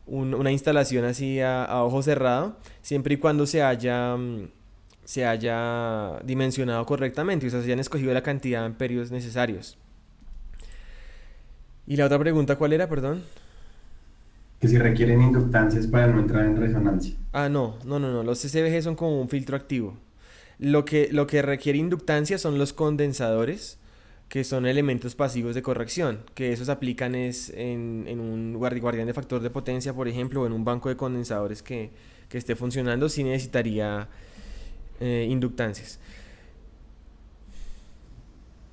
una instalación así a ojo cerrado, siempre y cuando se haya dimensionado correctamente, o sea, se hayan escogido la cantidad de amperios necesarios. ¿Y la otra pregunta cuál era, perdón? Que si requieren inductancias para no entrar en resonancia. Ah, no. Los SVG son como un filtro activo. Lo que requiere inductancia son los condensadores, que son elementos pasivos de corrección, que esos aplican en un guardián de factor de potencia, por ejemplo, o en un banco de condensadores que esté funcionando, sí necesitaría inductancias.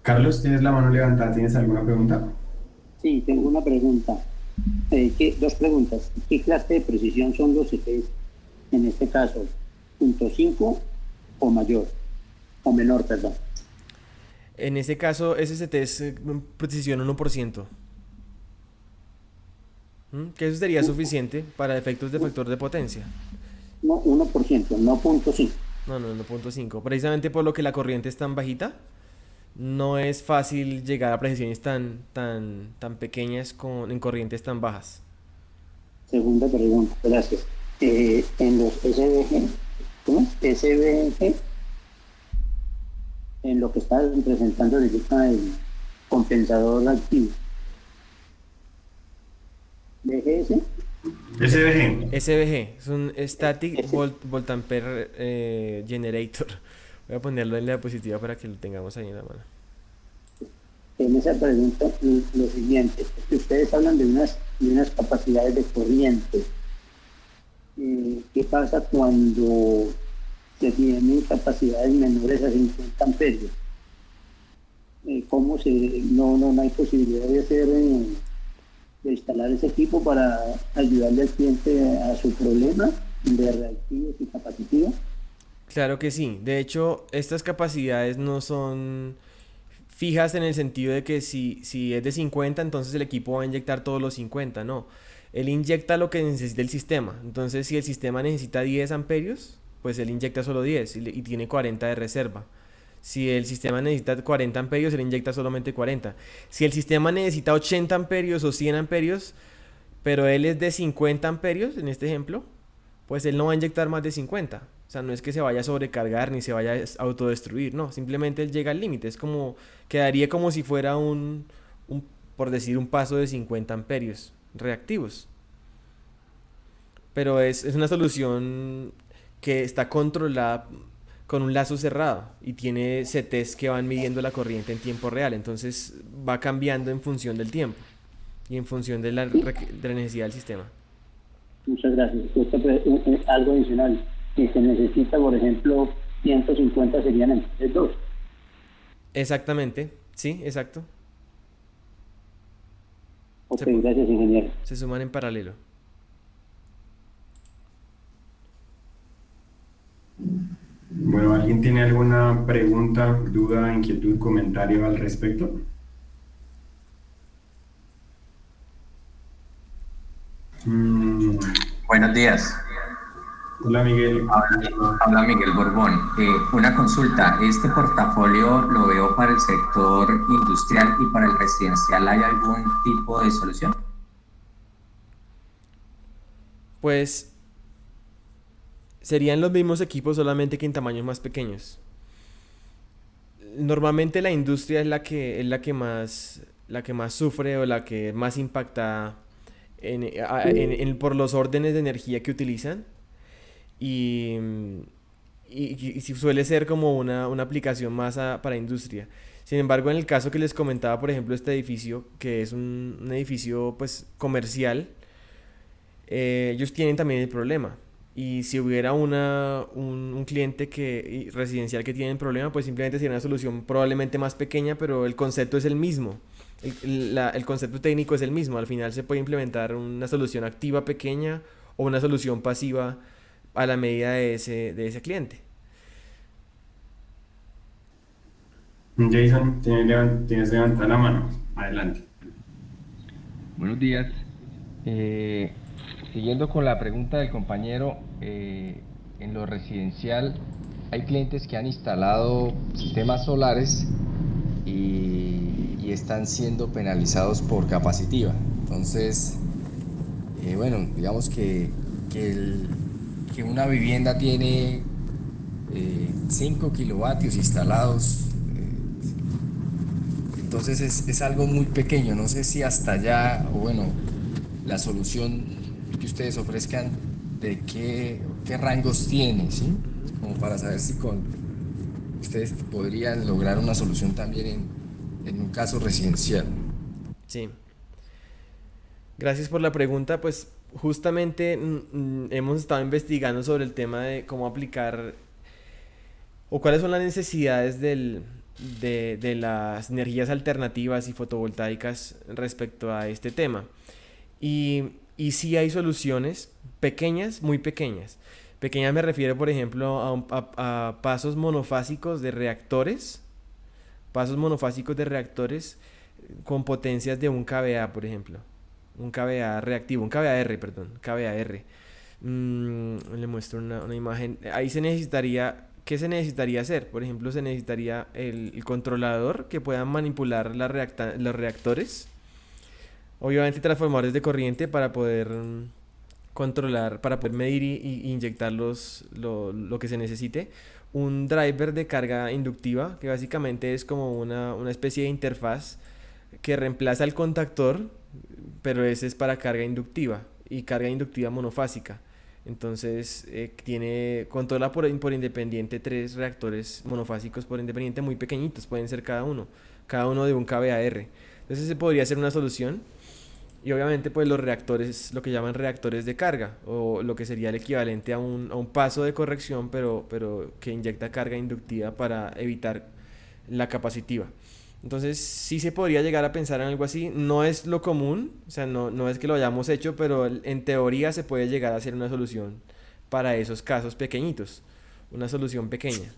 Carlos, tienes la mano levantada, ¿tienes alguna pregunta? Sí, tengo una pregunta. Dos preguntas. ¿Qué clase de precisión son los CTs en este caso? ¿.5 o mayor? O menor, perdón. En este caso, SCT es precisión 1%. Que eso sería suficiente para efectos de factor de potencia. No, 1%, no .5. No, 1.5. Precisamente por lo que la corriente es tan bajita, no es fácil llegar a precisiones tan pequeñas en corrientes tan bajas. Segunda pregunta, gracias. En los SVG, ¿cómo? SVG, en lo que está presentando el compensador activo. ¿DGS? SVG. Es un Static Voltampere Generator. Voy a ponerlo en la diapositiva para que lo tengamos ahí en la mano. En esa pregunta, lo siguiente, que ustedes hablan de unas capacidades de corriente. ¿Qué pasa cuando se tienen capacidades menores a 50 amperios? ¿Cómo no hay posibilidad de hacer de instalar ese equipo para ayudarle al cliente a su problema de reactivos y capacitivos? Claro que sí. De hecho, estas capacidades no son fijas en el sentido de que si es de 50, entonces el equipo va a inyectar todos los 50. No. Él inyecta lo que necesita el sistema. Entonces, si el sistema necesita 10 amperios, pues él inyecta solo 10 y tiene 40 de reserva. Si el sistema necesita 40 amperios, él inyecta solamente 40. Si el sistema necesita 80 amperios o 100 amperios, pero él es de 50 amperios, en este ejemplo, pues él no va a inyectar más de 50. O sea, no es que se vaya a sobrecargar ni se vaya a autodestruir, no, simplemente él llega al límite. Es como, quedaría como si fuera por decir, un paso de 50 amperios reactivos. Pero es una solución que está controlada con un lazo cerrado y tiene CTs que van midiendo la corriente en tiempo real. Entonces va cambiando en función del tiempo y en función de de la necesidad del sistema. Muchas gracias. Algo adicional. Si se necesita, por ejemplo, 150 serían entonces 2. Exactamente, sí, exacto. Ok, gracias, ingeniero. Se suman en paralelo. Bueno, ¿alguien tiene alguna pregunta, duda, inquietud, comentario al respecto? Buenos días. Hola, Miguel. Habla Miguel Borbón. Una consulta. ¿Este portafolio lo veo para el sector industrial y para el residencial? ¿Hay algún tipo de solución? Pues serían los mismos equipos, solamente que en tamaños más pequeños. Normalmente la industria es la que más sufre o la que más impacta por los órdenes de energía que utilizan. Y si suele ser como una aplicación más para industria. Sin embargo, en el caso que les comentaba, por ejemplo, este edificio, que es un edificio pues comercial, ellos tienen también el problema. Y si hubiera un cliente residencial que tiene el problema, pues simplemente sería una solución probablemente más pequeña, pero el concepto es el mismo. El concepto técnico es el mismo. Al final se puede implementar una solución activa pequeña o una solución pasiva a la medida de ese cliente. Jason, tienes levantar la mano. Adelante. Buenos días. Siguiendo con la pregunta del compañero, en lo residencial hay clientes que han instalado sistemas solares y están siendo penalizados por capacitiva. Entonces, bueno, digamos que una vivienda tiene 5 kilovatios instalados, entonces es algo muy pequeño. No sé si hasta allá, o bueno, la solución que ustedes ofrezcan, de qué rangos tiene, ¿sí? Como para saber si ustedes podrían lograr una solución también en un caso residencial. Sí. Gracias por la pregunta. Pues justamente hemos estado investigando sobre el tema de cómo aplicar o cuáles son las necesidades de las energías alternativas y fotovoltaicas respecto a este tema. Y sí hay soluciones pequeñas, muy pequeñas. Pequeñas me refiero, por ejemplo, a pasos monofásicos de reactores. Pasos monofásicos de reactores con potencias de 1 kVA, por ejemplo. Un kVA reactivo, un kVAR, perdón, kVAR. Le muestro una imagen. Ahí ¿qué se necesitaría hacer? Por ejemplo, se necesitaría el controlador que pueda manipular los reactores. Obviamente transformadores de corriente para poder controlar, para poder medir y inyectar lo que se necesite. Un driver de carga inductiva, que básicamente es como una especie de interfaz que reemplaza el contactor, pero ese es para carga inductiva y carga inductiva monofásica. Entonces controla por independiente 3 reactores monofásicos por independiente muy pequeñitos, pueden ser cada uno de 1 kVAR. Entonces ese podría ser una solución. Y obviamente pues los reactores, lo que llaman reactores de carga, o lo que sería el equivalente a un paso de corrección, pero que inyecta carga inductiva para evitar la capacitiva. Entonces sí se podría llegar a pensar en algo así. No es lo común, o sea, no es que lo hayamos hecho, pero en teoría se puede llegar a hacer una solución para esos casos pequeñitos. Una solución pequeña.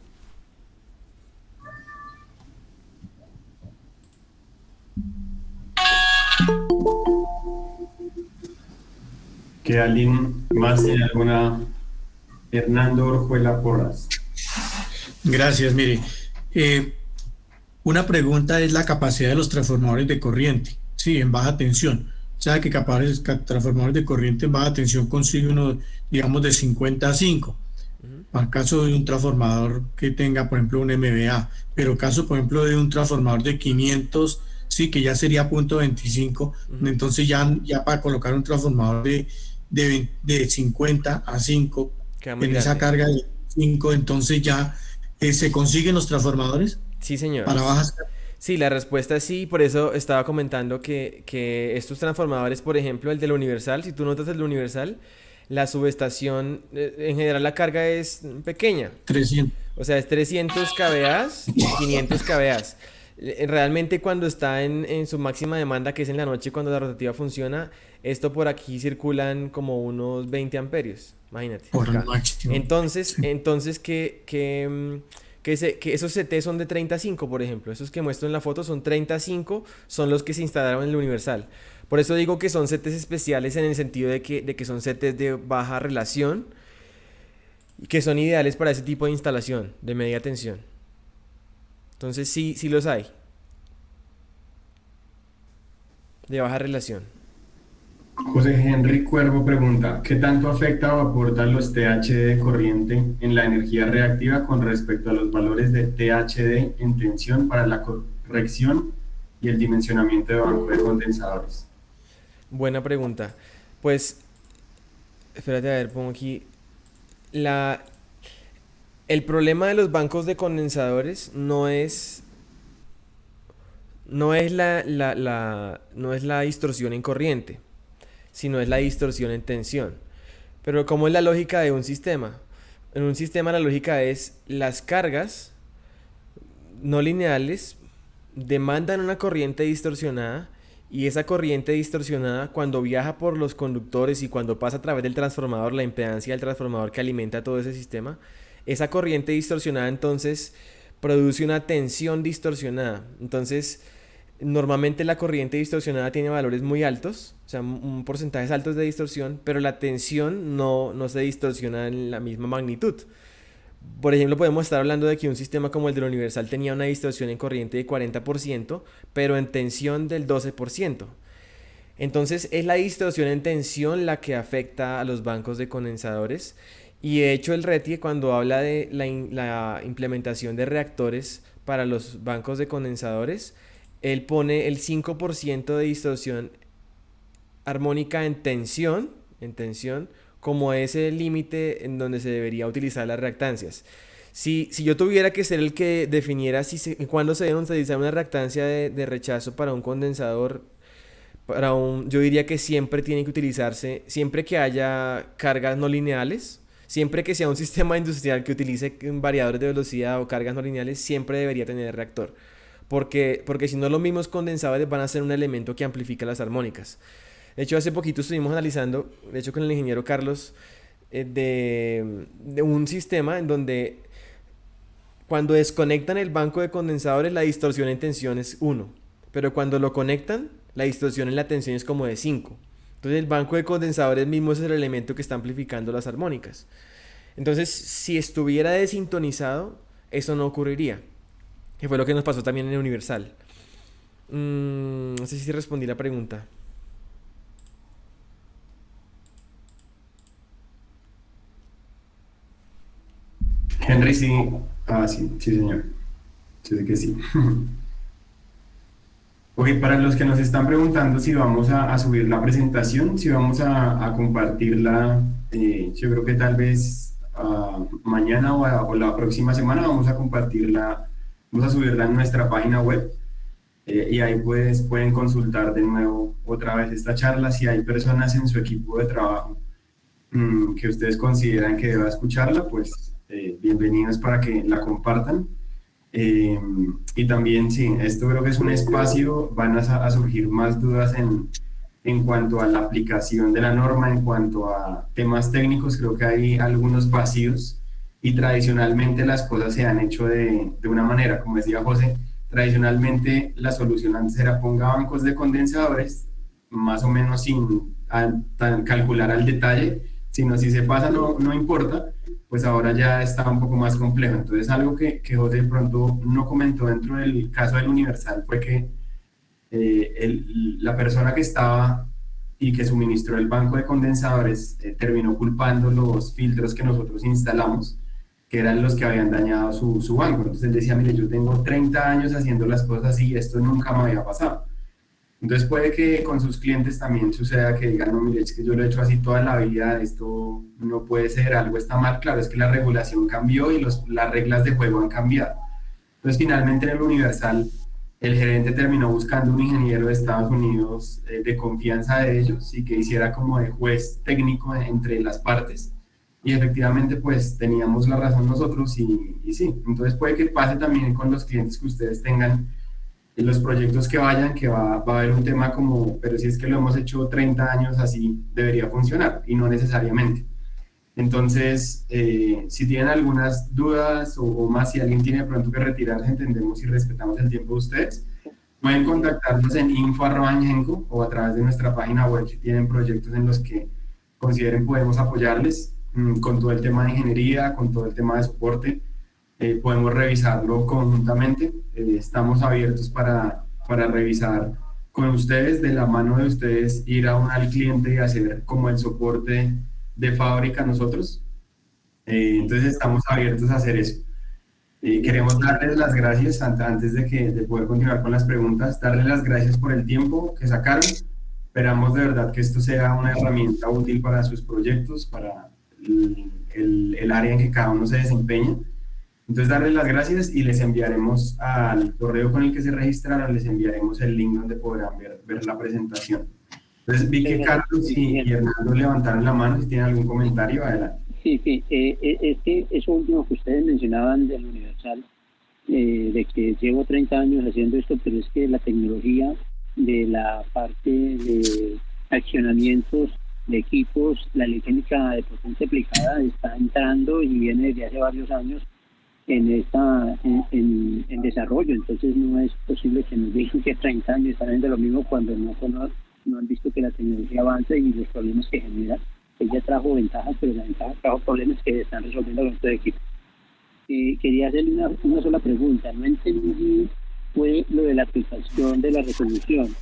¿Que alguien más tiene alguna? Hernando Orjuela Porras. Gracias, mire. eh, una pregunta es la capacidad de los transformadores de corriente, sí, en baja tensión. Sabe que transformadores de corriente en baja tensión consigue uno, digamos, de 50 a 5. Ujú, Para el caso de un transformador que tenga, por ejemplo, un MVA, pero caso, por ejemplo, de un transformador de 500, sí, que ya sería punto 25, ujú. entonces ya para colocar un transformador de 50 a 5 Queda muy en esa grande. carga de 5, entonces ya se consiguen los transformadores Sí, señor. para bajas. Sí, la respuesta es sí, por eso estaba comentando que estos transformadores, por ejemplo, el del Universal, si tú notas el Universal, la subestación, en general la carga es pequeña, 300. o sea, es 300 kVA y 500 kVA. Realmente cuando está en su máxima demanda, que es en la noche cuando la rotativa funciona, esto por aquí circulan como unos 20 amperios, imagínate, Por el acá. máximo. Sí. Entonces que esos CT son de 35, por ejemplo, esos que muestro en la foto son 35, son los que se instalaron en el Universal. Por eso digo que son CTs especiales en el sentido de que son CTs de baja relación y que son ideales para ese tipo de instalación de media tensión. Entonces sí, sí los hay, de baja relación. José Henry Cuervo pregunta, ¿qué tanto afecta o aportan los THD de corriente en la energía reactiva con respecto a los valores de THD en tensión para la corrección y el dimensionamiento de banco de condensadores? Buena pregunta. Pues, espérate, a ver, pongo aquí. La, el problema de los bancos de condensadores no es la distorsión en corriente, sino es la distorsión en tensión. Pero ¿cómo es la lógica de un sistema? En un sistema la lógica es las cargas no lineales demandan una corriente distorsionada y esa corriente distorsionada cuando viaja por los conductores y cuando pasa a través del transformador, la impedancia del transformador que alimenta todo ese sistema, esa corriente distorsionada entonces produce una tensión distorsionada. Entonces, normalmente la corriente distorsionada tiene valores muy altos, o sea, un porcentajes altos de distorsión, pero la tensión no se distorsiona en la misma magnitud. Por ejemplo, podemos estar hablando de que un sistema como el del Universal tenía una distorsión en corriente de 40%, pero en tensión del 12%. Entonces es la distorsión en tensión la que afecta a los bancos de condensadores. Y de hecho el RETIE cuando habla de la implementación de reactores para los bancos de condensadores, él pone el 5% de distorsión armónica en tensión, como ese límite en donde se debería utilizar las reactancias. Si yo tuviera que ser el que definiera cuándo se debe utilizar una reactancia de rechazo para un condensador, yo diría que siempre tiene que utilizarse, siempre que haya cargas no lineales, siempre que sea un sistema industrial que utilice variadores de velocidad o cargas no lineales, siempre debería tener reactor. Porque si no, los mismos condensadores van a ser un elemento que amplifica las armónicas. De hecho, hace poquito estuvimos analizando, de hecho con el ingeniero Carlos, de un sistema en donde cuando desconectan el banco de condensadores la distorsión en tensión es 1, pero cuando lo conectan la distorsión en la tensión es como de 5. Entonces el banco de condensadores mismo es el elemento que está amplificando las armónicas. Entonces, si estuviera desintonizado, eso no ocurriría, que fue lo que nos pasó también en Universal. No sé si respondí la pregunta. Henry, sí. Ah, sí, sí, señor. Yo sé que sí. Ok, para los que nos están preguntando si vamos a subir la presentación, si vamos a compartirla, yo creo que tal vez mañana o la próxima semana vamos a compartirla, vamos a subirla en nuestra página web y ahí pues pueden consultar de nuevo otra vez esta charla si hay personas en su equipo de trabajo que ustedes consideran que deba escucharla, pues bienvenidos para que la compartan. Y también, sí, esto creo que es un espacio, van a surgir más dudas en cuanto a la aplicación de la norma, en cuanto a temas técnicos, creo que hay algunos vacíos y tradicionalmente las cosas se han hecho de una manera, como decía José, tradicionalmente la solución antes era ponga bancos de condensadores, más o menos sin calcular al detalle, sino si se pasa no importa, pues ahora ya está un poco más complejo. Entonces algo que José de pronto no comentó dentro del caso del Universal fue que la persona que estaba y que suministró el banco de condensadores terminó culpando los filtros que nosotros instalamos, que eran los que habían dañado su banco. Entonces él decía, mire, yo tengo 30 años haciendo las cosas así y esto nunca me había pasado. Entonces puede que con sus clientes también suceda que digan, no, mire, es que yo lo he hecho así toda la vida, esto no puede ser, algo está mal. Claro, es que la regulación cambió y las reglas de juego han cambiado. Entonces finalmente en el Universal el gerente terminó buscando un ingeniero de Estados Unidos de confianza de ellos y que hiciera como de juez técnico entre las partes. Y efectivamente pues teníamos la razón nosotros y sí, entonces puede que pase también con los clientes que ustedes tengan en los proyectos que vayan, que va a haber un tema como, pero si es que lo hemos hecho 30 años así, debería funcionar, y no necesariamente. Entonces, si tienen algunas dudas o más, si alguien tiene de pronto que retirarse, entendemos y respetamos el tiempo de ustedes, pueden contactarnos en info@engenco o a través de nuestra página web si tienen proyectos en los que consideren podemos apoyarles con todo el tema de ingeniería, con todo el tema de soporte. Podemos revisarlo conjuntamente. Estamos abiertos para revisar con ustedes, de la mano de ustedes, ir al cliente y hacer como el soporte de fábrica nosotros. Entonces estamos abiertos a hacer eso. Queremos darles las gracias, antes de poder continuar con las preguntas, darles las gracias por el tiempo que sacaron. Esperamos de verdad que esto sea una herramienta útil para sus proyectos, para el área en que cada uno se desempeña. Entonces, darles las gracias y les enviaremos al correo con el que se registraron, les enviaremos el link donde podrán ver la presentación. Entonces, vi que Carlos y Hernando levantaron la mano. Si tienen algún comentario, adelante. Sí, es que eso último que ustedes mencionaban del Universal, de que llevo 30 años haciendo esto, pero es que la tecnología de la parte de accionamientos de equipos, la electrónica de potencia aplicada está entrando y viene desde hace varios años en desarrollo. Entonces no es posible que nos digan que 30 años están haciendo lo mismo cuando no han visto que la tecnología avanza y los problemas que genera. Ella trajo ventajas, pero la ventaja trajo problemas que están resolviendo con estos equipos. Quería hacerle una sola pregunta. No entendí fue lo de la aplicación de la resolución.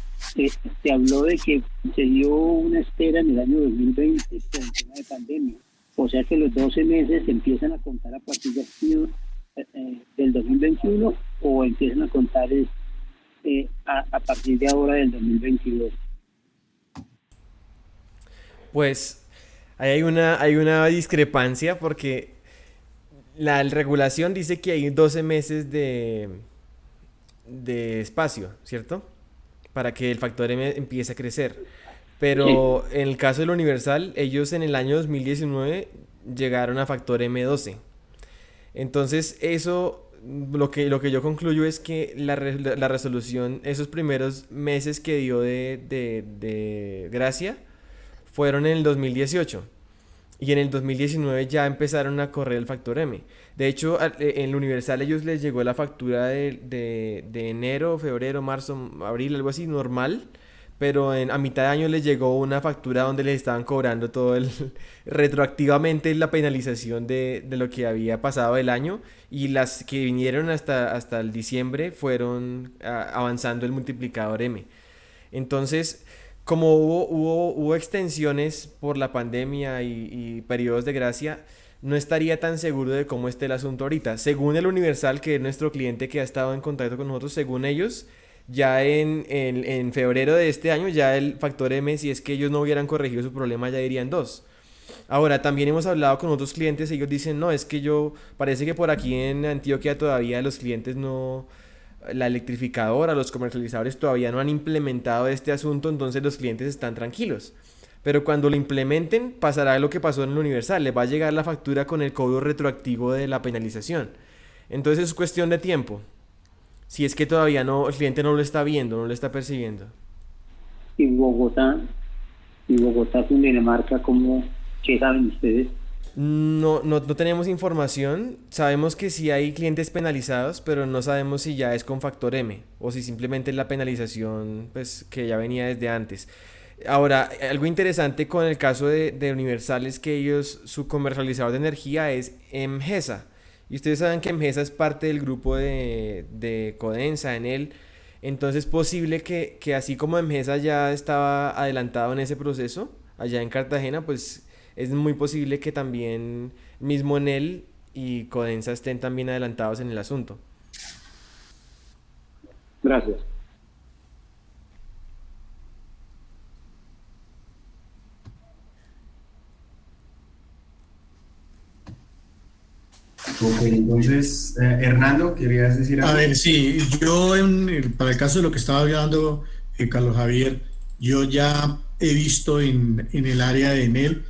Se habló de que se dio una espera en el año 2020 por el tema de pandemia. O sea que los 12 meses se empiezan a contar a partir del 2021 o empiezan a contar a partir de ahora del 2022. Pues hay una discrepancia porque la regulación dice que hay 12 meses de espacio, ¿cierto? Para que el factor M empiece a crecer. Pero en el caso del Universal, ellos en el año 2019 llegaron a factor M12. Entonces eso, lo que yo concluyo es que la resolución, esos primeros meses que dio de gracia, fueron en el 2018. Y en el 2019 ya empezaron a correr el factor M. De hecho, en el Universal ellos les llegó la factura de enero, febrero, marzo, abril, algo así, normal. Pero a mitad de año les llegó una factura donde les estaban cobrando retroactivamente la penalización de lo que había pasado el año. Y las que vinieron hasta el diciembre fueron avanzando el multiplicador M. Entonces, como hubo extensiones por la pandemia y periodos de gracia, no estaría tan seguro de cómo esté el asunto ahorita. Según el Universal, que es nuestro cliente que ha estado en contacto con nosotros, según ellos, ya en febrero de este año, ya el factor M, si es que ellos no hubieran corregido su problema, ya irían 2. Ahora, también hemos hablado con otros clientes y ellos dicen, no, es que parece que por aquí en Antioquia todavía los clientes no... La electrificadora, los comercializadores todavía no han implementado este asunto, entonces los clientes están tranquilos. Pero cuando lo implementen, pasará lo que pasó en el Universal, les va a llegar la factura con el cobro retroactivo de la penalización. Entonces es cuestión de tiempo. Si es que todavía no, el cliente no lo está viendo, no lo está percibiendo. Y Bogotá, Cundinamarca, ¿cómo, qué saben ustedes? No tenemos información. Sabemos que sí hay clientes penalizados, pero no sabemos si ya es con factor M o si simplemente es la penalización pues, que ya venía desde antes. Ahora, algo interesante con el caso de Universal es que ellos, su comercializador de energía es Emgesa. Y ustedes saben que Emgesa es parte del grupo de Codensa, Enel. Entonces es posible que así como Emgesa ya estaba adelantado en ese proceso, allá en Cartagena, pues es muy posible que también mismo Enel y Codensa estén también adelantados en el asunto. Gracias. Ok, entonces, Hernando, ¿querías decir A algo? ver, sí, yo para el caso de lo que estaba hablando Carlos Javier, yo ya he visto en el área de Enel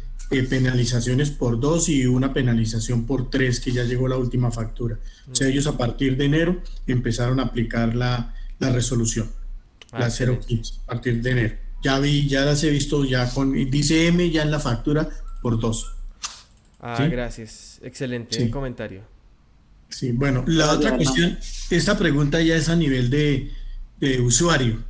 penalizaciones por 2 y una penalización por 3 que ya llegó la última factura. O sea, ellos a partir de enero empezaron a aplicar la resolución, la Excelente. 015, a partir de enero. Ya las he visto ya dice M ya en la factura por 2. ¿Sí? Gracias. Excelente Sí. comentario. Sí, bueno, la Gracias, otra Hernando. cuestión, esta pregunta ya es a nivel de usuario.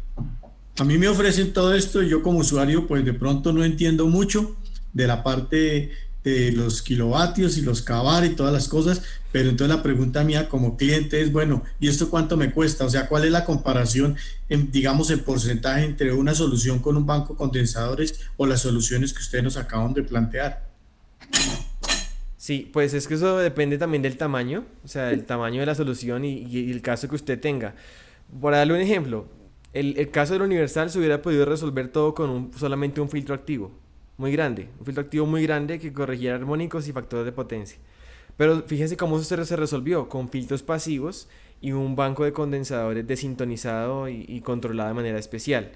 A mí me ofrecen todo esto y yo como usuario pues de pronto no entiendo mucho de la parte de los kilovatios y los kVAR y todas las cosas, pero entonces la pregunta mía como cliente es, bueno, ¿y esto cuánto me cuesta? O sea, ¿cuál es la comparación, digamos, en porcentaje entre una solución con un banco de condensadores o las soluciones que ustedes nos acaban de plantear? Sí, pues es que eso depende también del tamaño, o sea, el tamaño de la solución y el caso que usted tenga. Por darle un ejemplo, el caso del Universal se hubiera podido resolver todo con solamente un filtro activo muy grande, un filtro activo muy grande que corrigiera armónicos y factores de potencia. Pero fíjense cómo eso se resolvió con filtros pasivos y un banco de condensadores desintonizado y controlado de manera especial.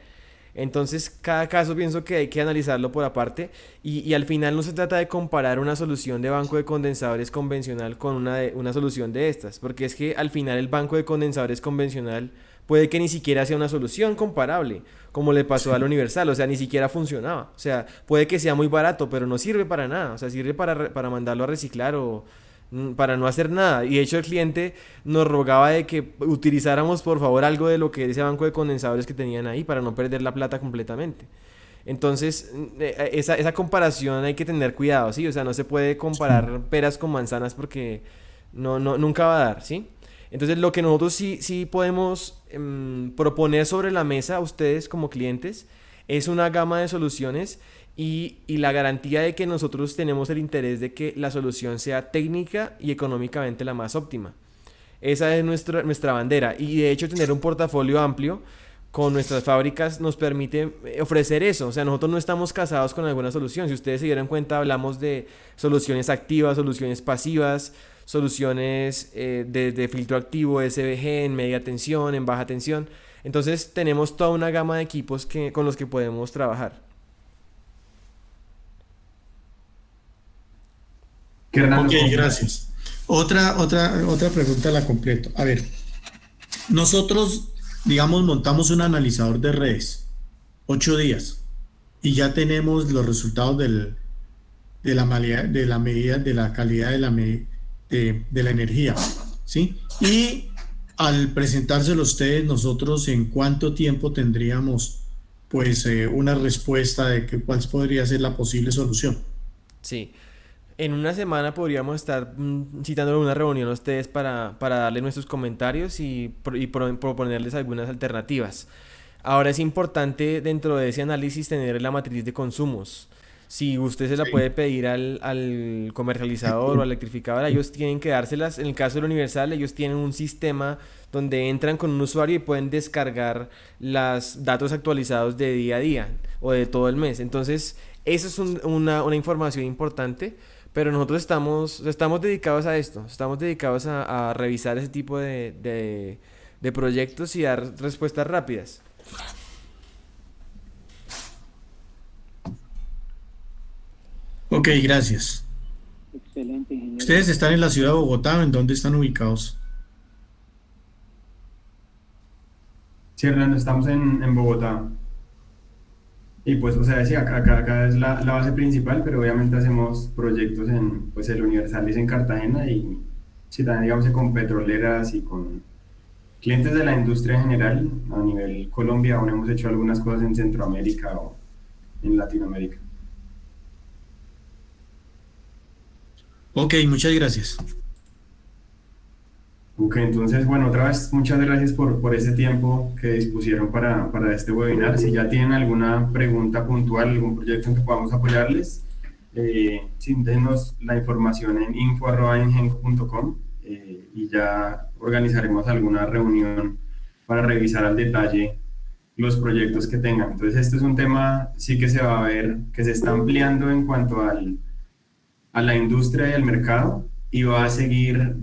Entonces, cada caso pienso que hay que analizarlo por aparte y al final no se trata de comparar una solución de banco de condensadores convencional con una solución de estas, porque es que al final el banco de condensadores convencional puede que ni siquiera sea una solución comparable, como le pasó al Universal, o sea, ni siquiera funcionaba. O sea, puede que sea muy barato, pero no sirve para nada, o sea, sirve para mandarlo a reciclar o para no hacer nada. Y de hecho el cliente nos rogaba de que utilizáramos por favor algo de lo que ese banco de condensadores que tenían ahí para no perder la plata completamente. Entonces, esa comparación hay que tener cuidado, ¿sí? O sea, no se puede comparar peras con manzanas porque nunca va a dar, ¿sí? Entonces, lo que nosotros sí podemos proponer sobre la mesa a ustedes como clientes es una gama de soluciones y la garantía de que nosotros tenemos el interés de que la solución sea técnica y económicamente la más óptima. Esa es nuestra bandera y de hecho tener un portafolio amplio con nuestras fábricas nos permite ofrecer eso. O sea, nosotros no estamos casados con alguna solución. Si ustedes se dieran cuenta, hablamos de soluciones activas, soluciones pasivas, soluciones de filtro activo, SVG, en media tensión, en baja tensión. Entonces tenemos toda una gama de equipos con los que podemos trabajar. Que Hernando, Ok, gracias. Otra pregunta la completo. A ver, nosotros, digamos, montamos un analizador de redes, 8 días, y ya tenemos los resultados de la medida de la calidad de la energía, ¿sí? Y al presentárselo a ustedes, nosotros en cuánto tiempo tendríamos, pues, una respuesta de cuál podría ser la posible solución. Sí. En una semana podríamos estar citándole una reunión a ustedes para darle nuestros comentarios y proponerles algunas alternativas. Ahora es importante dentro de ese análisis tener la matriz de consumos. Si usted se la puede pedir al comercializador o al electrificador, ellos tienen que dárselas. En el caso del Universal, ellos tienen un sistema donde entran con un usuario y pueden descargar los datos actualizados de día a día o de todo el mes. Entonces, esa es una información importante. Pero nosotros estamos dedicados a esto, estamos dedicados a revisar ese tipo de proyectos y dar respuestas rápidas. Ok, gracias. Excelente, ingeniero. ¿Ustedes están en la ciudad de Bogotá o en dónde están ubicados? Sí, Hernando, estamos en Bogotá. Y pues, o sea, sí, acá es la base principal, pero obviamente hacemos proyectos en, pues, el Universalis en Cartagena y sí, también, digamos, con petroleras y con clientes de la industria en general. A nivel Colombia aún hemos hecho algunas cosas en Centroamérica o en Latinoamérica. Ok, muchas gracias. Ok, entonces, bueno, otra vez muchas gracias por ese tiempo que dispusieron para este webinar. Si ya tienen alguna pregunta puntual, algún proyecto en que podamos apoyarles, sí, denos la información en info@engenco.com y ya organizaremos alguna reunión para revisar al detalle los proyectos que tengan. Entonces, este es un tema sí que se va a ver, que se está ampliando en cuanto a la industria y al mercado y va a seguir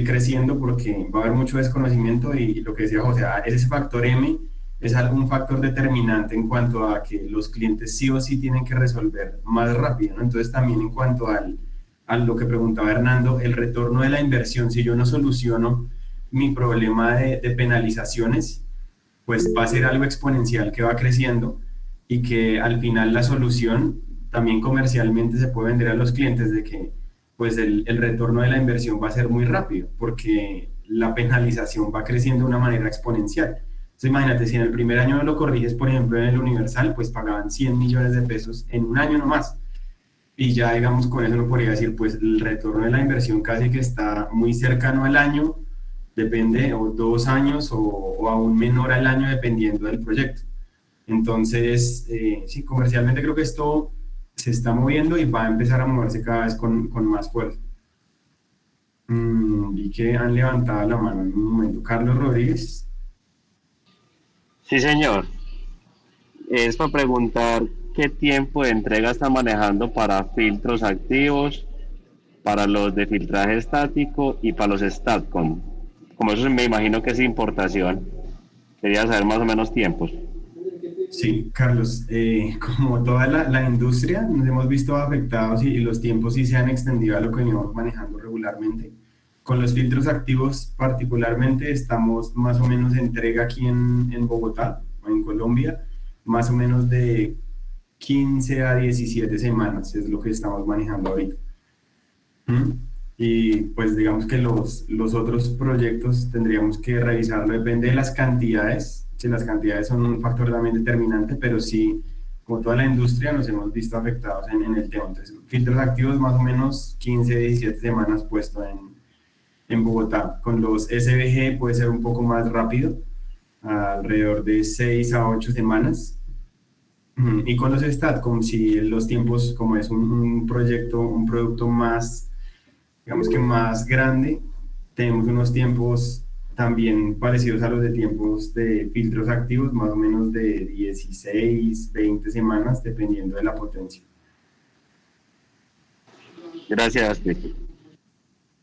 creciendo porque va a haber mucho desconocimiento y lo que decía José, ese factor M es un factor determinante en cuanto a que los clientes sí o sí tienen que resolver más rápido, ¿no? Entonces también en cuanto a lo que preguntaba Hernando, el retorno de la inversión, si yo no soluciono mi problema de penalizaciones, pues va a ser algo exponencial que va creciendo y que al final la solución también comercialmente se puede vender a los clientes de que pues el retorno de la inversión va a ser muy rápido porque la penalización va creciendo de una manera exponencial. Entonces imagínate, si en el primer año lo corriges, por ejemplo, en el Universal, pues pagaban 100 millones de pesos en un año nomás. Y ya, digamos, con eso uno podría decir, pues el retorno de la inversión casi que está muy cercano al año, depende, o 2 años, o aún menor al año, dependiendo del proyecto. Entonces, sí, comercialmente creo que esto se está moviendo y va a empezar a moverse cada vez con más fuerza. Vi que han levantado la mano en un momento. Carlos Rodríguez. Sí, señor. Es para preguntar qué tiempo de entrega está manejando para filtros activos, para los de filtraje estático y para los STATCOM. Como eso me imagino que es importación, quería saber más o menos tiempos. Sí, Carlos, como toda la industria, nos hemos visto afectados y los tiempos sí se han extendido a lo que veníamos manejando regularmente. Con los filtros activos particularmente estamos más o menos de entrega aquí en Bogotá o en Colombia, más o menos de 15 a 17 semanas es lo que estamos manejando ahorita. Y pues digamos que los otros proyectos tendríamos que revisarlo, depende de las cantidades, si las cantidades son un factor también determinante, pero sí, como toda la industria nos hemos visto afectados en el tema. Entonces, filtros activos más o menos 15 a 17 semanas puesto en Bogotá. Con los SVG puede ser un poco más rápido, alrededor de 6 a 8 semanas. Y con los STATCOM, si los tiempos, como es un producto más, digamos que más grande, tenemos unos tiempos también parecidos a los de tiempos de filtros activos, más o menos de 16, 20 semanas, dependiendo de la potencia. Gracias, Cristian.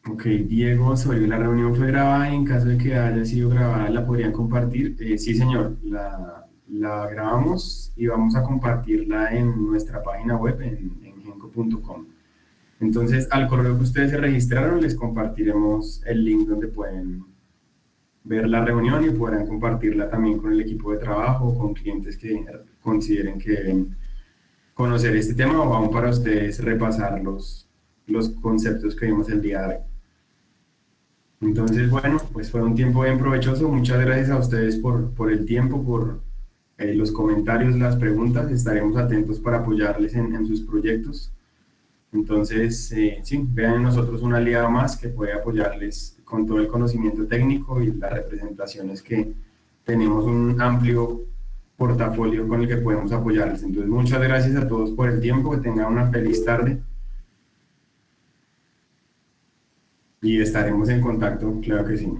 Ok, Diego, sobre la reunión fue grabada y en caso de que haya sido grabada, ¿la podrían compartir? Sí, señor, la grabamos y vamos a compartirla en nuestra página web, en genco.com. Entonces, al correo que ustedes se registraron, les compartiremos el link donde pueden ver la reunión y podrán compartirla también con el equipo de trabajo o con clientes que consideren que deben conocer este tema o aún para ustedes repasar los conceptos que vimos el día de hoy. Entonces, bueno, pues fue un tiempo bien provechoso. Muchas gracias a ustedes por el tiempo, por los comentarios, las preguntas. Estaremos atentos para apoyarles en sus proyectos. Entonces, sí, vean en nosotros un aliado más que puede apoyarles con todo el conocimiento técnico y las representaciones que tenemos un amplio portafolio con el que podemos apoyarles. Entonces, muchas gracias a todos por el tiempo, que tengan una feliz tarde y estaremos en contacto, claro que sí.